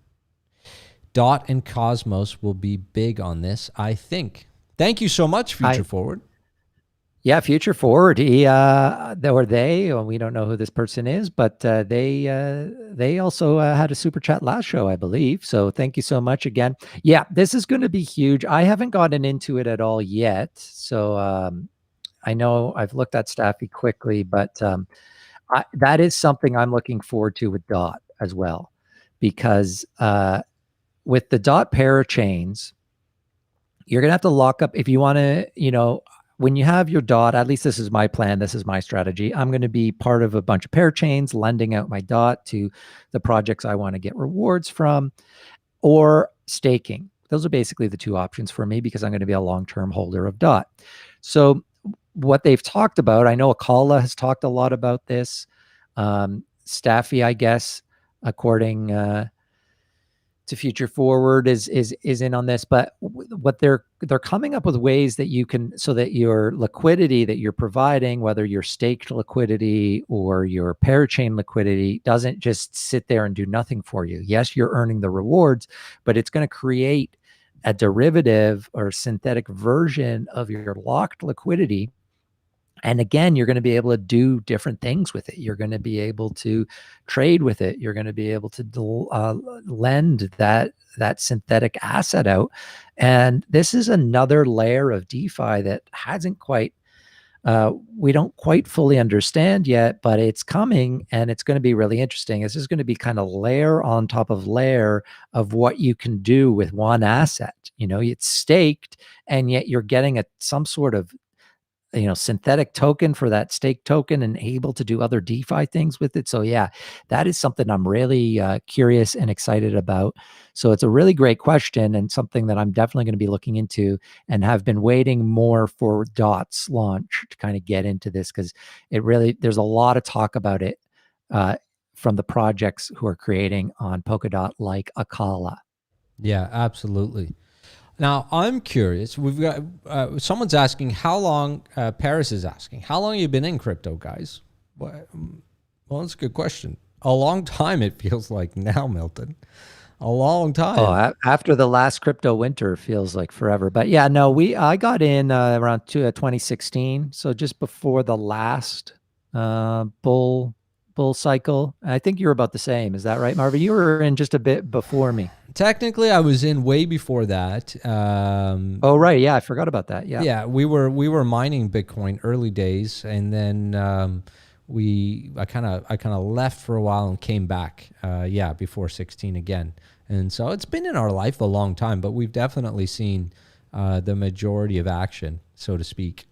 Dot and Cosmos will be big on this, I think. Thank you so much, Future Forward. Yeah, Future Forward. He, or they, we don't know who this person is, but they also had a super chat last show, I believe. So thank you so much again. Yeah, this is going to be huge. I haven't gotten into it at all yet, so I know I've looked at Staffy quickly, but that is something I'm looking forward to with Dot as well, because with the Dot parachains, you're going to have to lock up if you want to, when you have your Dot, at least this is my plan, this is my strategy. I'm going to be part of a bunch of parachains, lending out my Dot to the projects I want to get rewards from, or staking. Those are basically the two options for me, because I'm going to be a long-term holder of Dot. So what they've talked about, I know Akala has talked a lot about this. Staffy, I guess, according to Future Forward, is in on this. But what they're coming up with ways that you can, so that your liquidity that you're providing, whether your staked liquidity or your parachain liquidity, doesn't just sit there and do nothing for you. Yes, you're earning the rewards, but it's going to create a derivative or synthetic version of your locked liquidity. And again, you're going to be able to do different things with it. You're going to be able to trade with it. You're going to be able to lend that synthetic asset out. And this is another layer of DeFi that hasn't quite, we don't quite fully understand yet, but it's coming, and it's going to be really interesting. This is going to be kind of layer on top of layer of what you can do with one asset. It's staked, and yet you're getting some sort of synthetic token for that stake token, and able to do other DeFi things with it. So yeah, that is something I'm really curious and excited about. So it's a really great question, and something that I'm definitely going to be looking into, and have been waiting more for Dot's launch to kind of get into this, because there's a lot of talk about it from the projects who are creating on Polkadot, like Akala. Yeah, absolutely. Now, I'm curious. We've got someone's asking how long. Paris is asking how long you been in crypto, guys. Well, that's a good question. A long time, it feels like now, Milton. A long time. Oh, after the last crypto winter, feels like forever. But yeah, no, I got in around 2016, so just before the last bull cycle. I think you're about the same. Is that right, Marvin? You were in just a bit before me. Technically, I was in way before that. Oh, right. Yeah, I forgot about that. Yeah. Yeah, we were mining Bitcoin early days, and then I kind of left for a while and came back. Before 16 again, and so it's been in our life a long time. But we've definitely seen the majority of action, so to speak,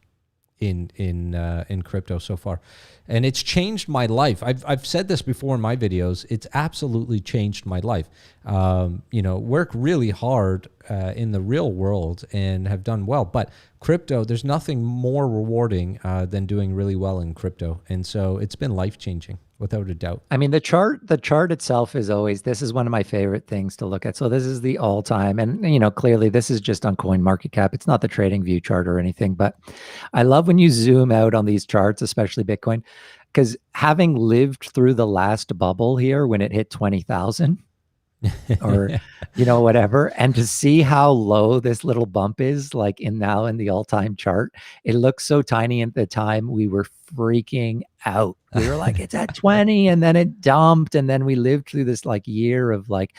in crypto so far, and it's changed my life. I've said this before in my videos. It's absolutely changed my life. Work really hard in the real world and have done well, but crypto, there's nothing more rewarding than doing really well in crypto, and so it's been life changing without a doubt. I mean, the chart itself is always, this is one of my favorite things to look at. So this is the all time, and clearly this is just on CoinMarketCap. It's not the Trading View chart or anything, but I love when you zoom out on these charts, especially Bitcoin, because having lived through the last bubble here when it hit 20,000 or whatever, and to see how low this little bump is, like in the all-time chart, it looks so tiny. At the time, we were freaking out. We were like, it's at 20, and then it dumped, and then we lived through this like year of like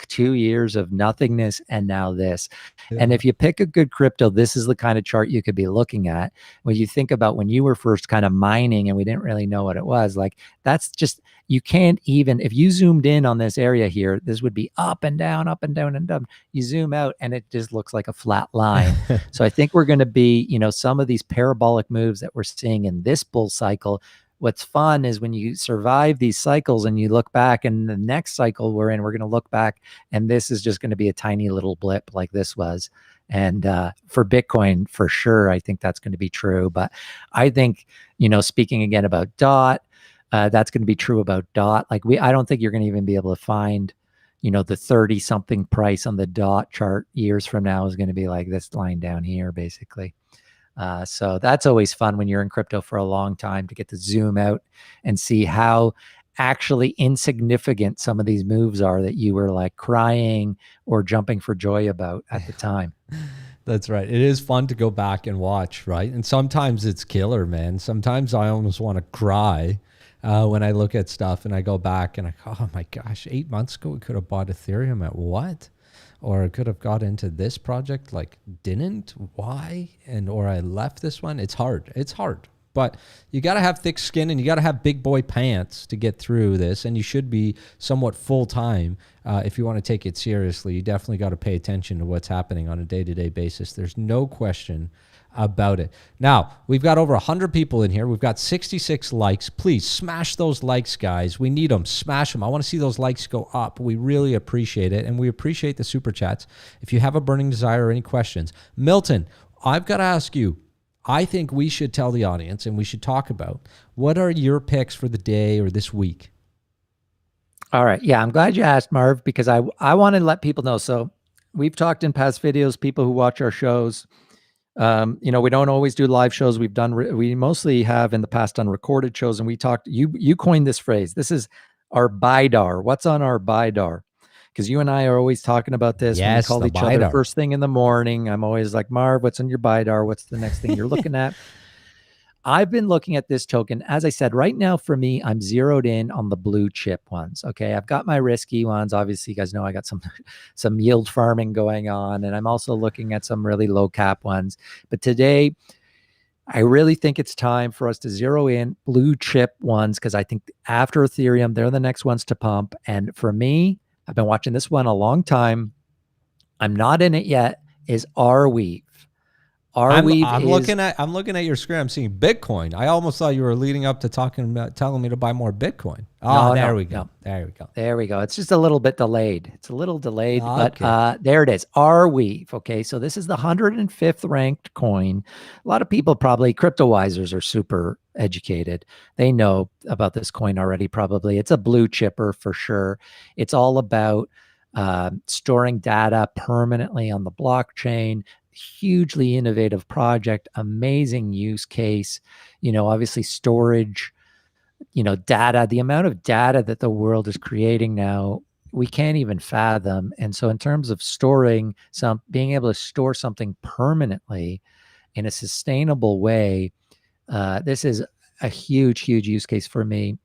2 years of nothingness, and now this. And if you pick a good crypto, this is the kind of chart you could be looking at. When you think about when you were first kind of mining and we didn't really know what it was, like that's just, you can't even, if you zoomed in on this area here, this would be up and down, up and down and down. You zoom out and it just looks like a flat line. So I think we're going to be, you know, some of these parabolic moves that we're seeing in this bull cycle. What's fun is when you survive these cycles and you look back, and the next cycle we're in, we're going to look back and this is just going to be a tiny little blip like this was. And for Bitcoin, for sure, I think that's going to be true. But I think, you know, speaking again about DOT, that's going to be true about DOT. Like I don't think you're going to even be able to find, you know, the 30 something price on the DOT chart years from now is going to be like this line down here, basically. So that's always fun when you're in crypto for a long time, to get to zoom out and see how actually insignificant some of these moves are that you were like crying or jumping for joy about at the time. That's right. It is fun to go back and watch, right? And sometimes it's killer, man. Sometimes I almost want to cry when I look at stuff and I go back and I go, oh my gosh, 8 months ago we could have bought Ethereum at what? Or I could have got into this project, like didn't, why? And, or I left this one. It's hard. It's hard. But you got to have thick skin and you got to have big boy pants to get through this. And you should be somewhat full time if you want to take it seriously. You definitely got to pay attention to what's happening on a day-to-day basis. There's no question about it. Now, we've got over 100 people in here. We've got 66 likes. Please smash those likes, guys. We need them. Smash them. I want to see those likes go up. We really appreciate it. And we appreciate the super chats. If you have a burning desire or any questions, Milton, I've got to ask you, I think we should tell the audience and we should talk about, what are your picks for the day or this week? All right. Yeah, I'm glad you asked, Marv, because I want to let people know. So we've talked in past videos, people who watch our shows, you know, we don't always do live shows. We mostly have in the past done recorded shows, and we talked, you coined this phrase. This is our Buydar. What's on our Buydar? Because you and I are always talking about this. Yes, when we call each Buydar. other first thing in the morning. I'm always like, Marv, what's on your Buydar? What's the next thing you're looking at? I've been looking at this token. As I said, right now for me, I'm zeroed in on the blue chip ones. Okay, I've got my risky ones. Obviously, you guys know I got some yield farming going on, and I'm also looking at some really low cap ones. But today, I really think it's time for us to zero in blue chip ones, because I think after Ethereum, they're the next ones to pump. And for me, I've been watching this one a long time. I'm not in it yet. Is Arweave. I'm looking at your screen. I'm seeing Bitcoin. I almost thought you were leading up to telling me to buy more Bitcoin. Oh, there we go. There we go. It's just a little bit delayed. It's a little delayed, but there it is. Arweave. Okay, so this is the 105th ranked coin. A lot of people, probably crypto wisers, are super educated. They know about this coin already. Probably it's a blue chipper for sure. It's all about storing data permanently on the blockchain. Hugely innovative project, amazing use case. You know, obviously storage, you know, data, the amount of data that the world is creating now, we can't even fathom. And so in terms of being able to store something permanently in a sustainable way, this is a huge use case for me.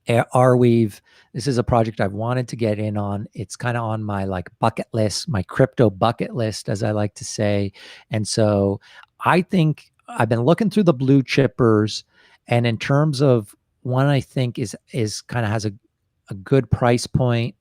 Arweave, this is a project I've wanted to get in on. It's kind of on my like bucket list, my crypto bucket list, as I like to say. And so I think I've been looking through the blue chippers, and in terms of one I think is kind of has a good price point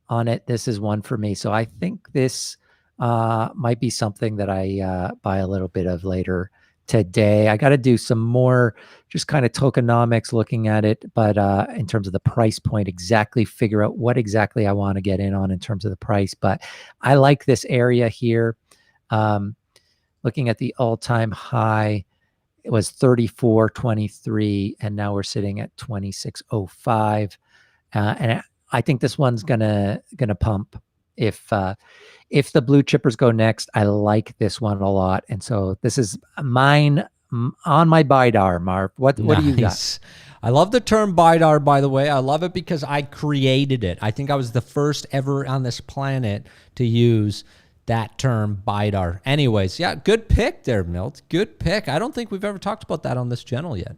on it, this is one for me. So I think this might be something that I buy a little bit of later today. I got to do some more just kind of tokenomics looking at it, but in terms of the price point, exactly figure out what exactly I want to get in on in terms of the price. But I like this area here. Looking at the all-time high, it was 34.23, and now we're sitting at 26.05. And I think this one's gonna pump. If the blue chippers go next, I like this one a lot. And so this is mine on my Buydar, Marv. What do you got? I love the term Buydar, by the way. I love it because I created it. I think I was the first ever on this planet to use that term Buydar. Anyways, yeah, good pick there, Milt. Good pick. I don't think we've ever talked about that on this channel yet.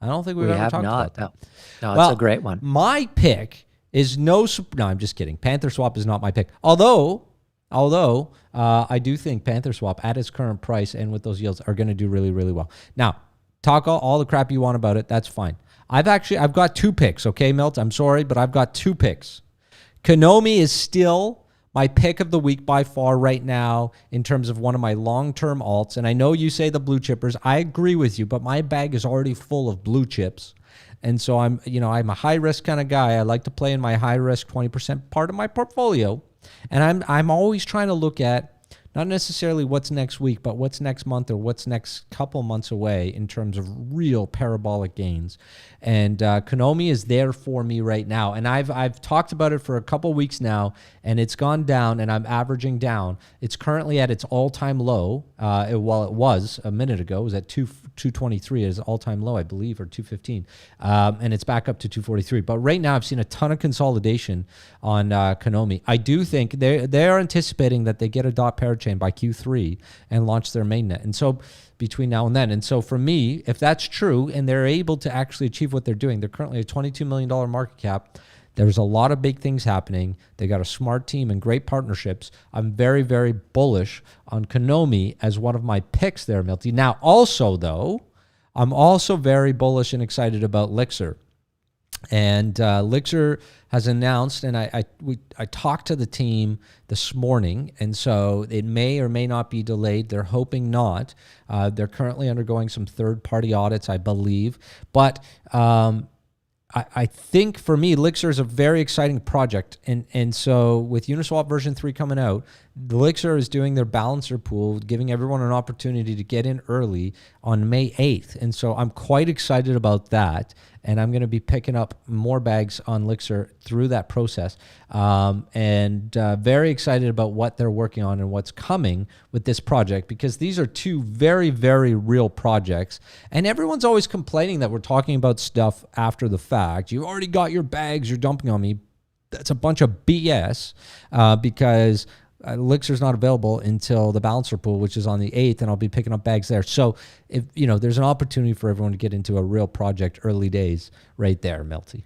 I don't think we've We ever have talked not. about that. No, Well, it's a great one. My pick is no, I'm just kidding. PantherSwap is not my pick. Although I do think PantherSwap at its current price and with those yields are going to do really, really well. Now, talk all the crap you want about it. That's fine. I've got 2 picks. Okay, Milt, I'm sorry, but I've got 2 picks. Konomi is still my pick of the week by far right now in terms of one of my long-term alts. And I know you say the blue chippers. I agree with you, but my bag is already full of blue chips. And so I'm a high risk kind of guy. I like to play in my high risk 20% part of my portfolio. And I'm always trying to look at not necessarily what's next week, but what's next month or what's next couple months away in terms of real parabolic gains. And Konomi is there for me right now. And I've talked about it for a couple weeks now, and it's gone down, and I'm averaging down. It's currently at its all-time low. It was a minute ago. It was at 223 as all-time low, I believe, or 215. And it's back up to 243. But right now, I've seen a ton of consolidation on Konomi. I do think they're anticipating that they get a dot parachain by Q3 and launch their mainnet. And so between now and then. And so for me, if that's true and they're able to actually achieve what they're doing, they're currently a $22 million market cap. There's a lot of big things happening. They got a smart team and great partnerships. I'm very, very bullish on Konomi as one of my picks there, Milty. Now, also, though, I'm also very bullish and excited about Lixer. And Lixer has announced, and I talked to the team this morning, and so it may or may not be delayed. They're hoping not. They're currently undergoing some third-party audits, I believe. But I think for me, Lixer is a very exciting project. And so with Uniswap version 3 coming out, Lixer is doing their balancer pool, giving everyone an opportunity to get in early on May 8th. And so I'm quite excited about that. And I'm going to be picking up more bags on Lixer through that process. And very excited about what they're working on and what's coming with this project, because these are 2 very, very real projects. And everyone's always complaining that we're talking about stuff after the fact. You already got your bags, you're dumping on me. That's a bunch of BS because Lixer's not available until the balancer pool, which is on the 8th, and I'll be picking up bags there. So if there's an opportunity for everyone to get into a real project early days right there, Melty.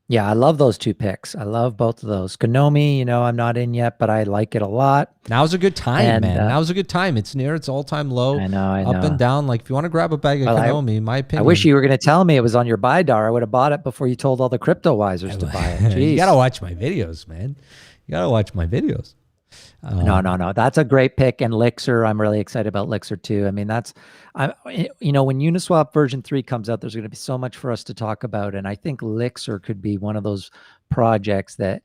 Yeah, I love those 2 picks. I love both of those. Konomi, I'm not in yet, but I like it a lot. Now's a good time, man. Now's a good time. It's near its all-time low. I know. Up and down. Like, if you want to grab a bag of Konomi, in my opinion. I wish you were going to tell me it was on your Buydar. I would have bought it before you told all the crypto wisers to buy it. Jeez. You got to watch my videos, man. You got to watch my videos. No. That's a great pick. And Lixer, I'm really excited about Lixer too. I mean, when Uniswap version 3 comes out, there's going to be so much for us to talk about. And I think Lixer could be one of those projects that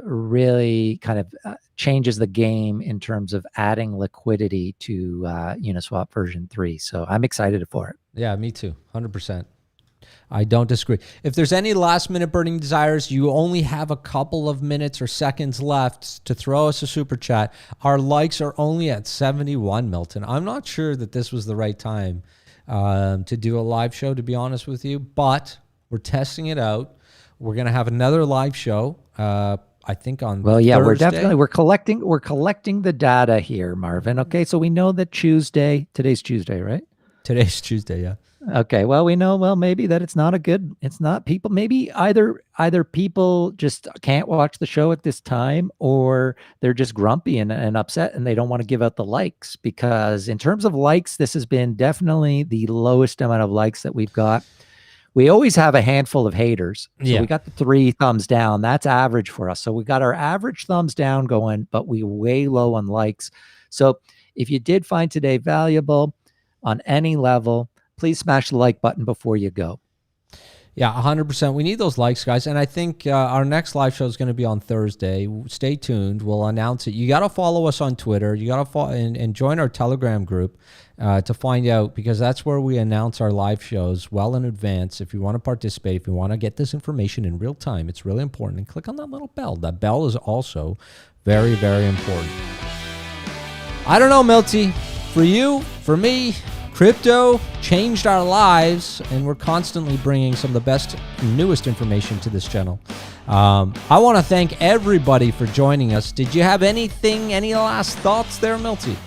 really kind of changes the game in terms of adding liquidity to Uniswap version 3. So I'm excited for it. Yeah, me too. 100%. I don't disagree. If there's any last minute burning desires, you only have a couple of minutes or seconds left to throw us a super chat. Our likes are only at 71, Milton. I'm not sure that this was the right time to do a live show, to be honest with you, but we're testing it out. We're going to have another live show, I think on Thursday. we're collecting the data here, Marvin. Okay. So we know that today's Tuesday, right? Today's Tuesday. Yeah. Okay, well, we know, maybe that it's not people, maybe either people just can't watch the show at this time, or they're just grumpy and upset and they don't want to give out the likes, because in terms of likes, this has been definitely the lowest amount of likes that we've got. We always have a handful of haters. So we got the 3 thumbs down. That's average for us. So we got our average thumbs down going, but we way low on likes. So if you did find today valuable on any level, please smash the like button before you go. Yeah, 100%. We need those likes, guys. And I think our next live show is going to be on Thursday. Stay tuned. We'll announce it. You got to follow us on Twitter. You got to follow and join our Telegram group to find out, because that's where we announce our live shows well in advance. If you want to participate, if you want to get this information in real time, it's really important. And click on that little bell. That bell is also very, very important. I don't know, Milty. For you, for me, crypto changed our lives, and we're constantly bringing some of the best, newest information to this channel. I want to thank everybody for joining us. Did you have any last thoughts there, Milty?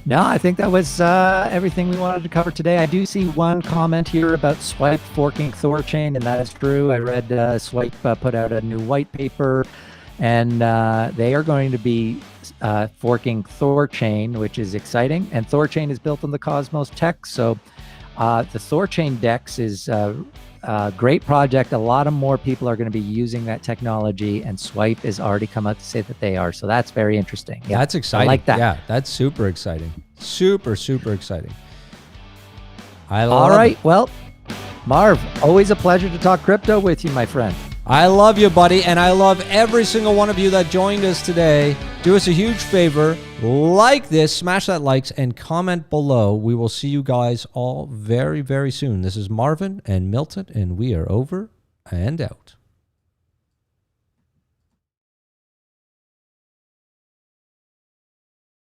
No, I think that was everything we wanted to cover today. I do see one comment here about Swipe forking Thorchain, and that is true. I read Swipe put out a new white paper, and they are going to be forking Thorchain, which is exciting. And Thorchain is built on the Cosmos tech, so the Thorchain DEX is a great project. A lot of more people are going to be using that technology, and Swipe has already come out to say that they are. So that's very interesting. Yeah, that's exciting. I like that. Yeah, that's super exciting. Super, super exciting. I love All right. it. Well, Marv, always a pleasure to talk crypto with you, my friend. I love you, buddy, and I love every single one of you that joined us today. Do us a huge favor, like this, smash that likes, and comment below. We will see you guys all very, very soon. This is Marvin and Milton, and we are over and out.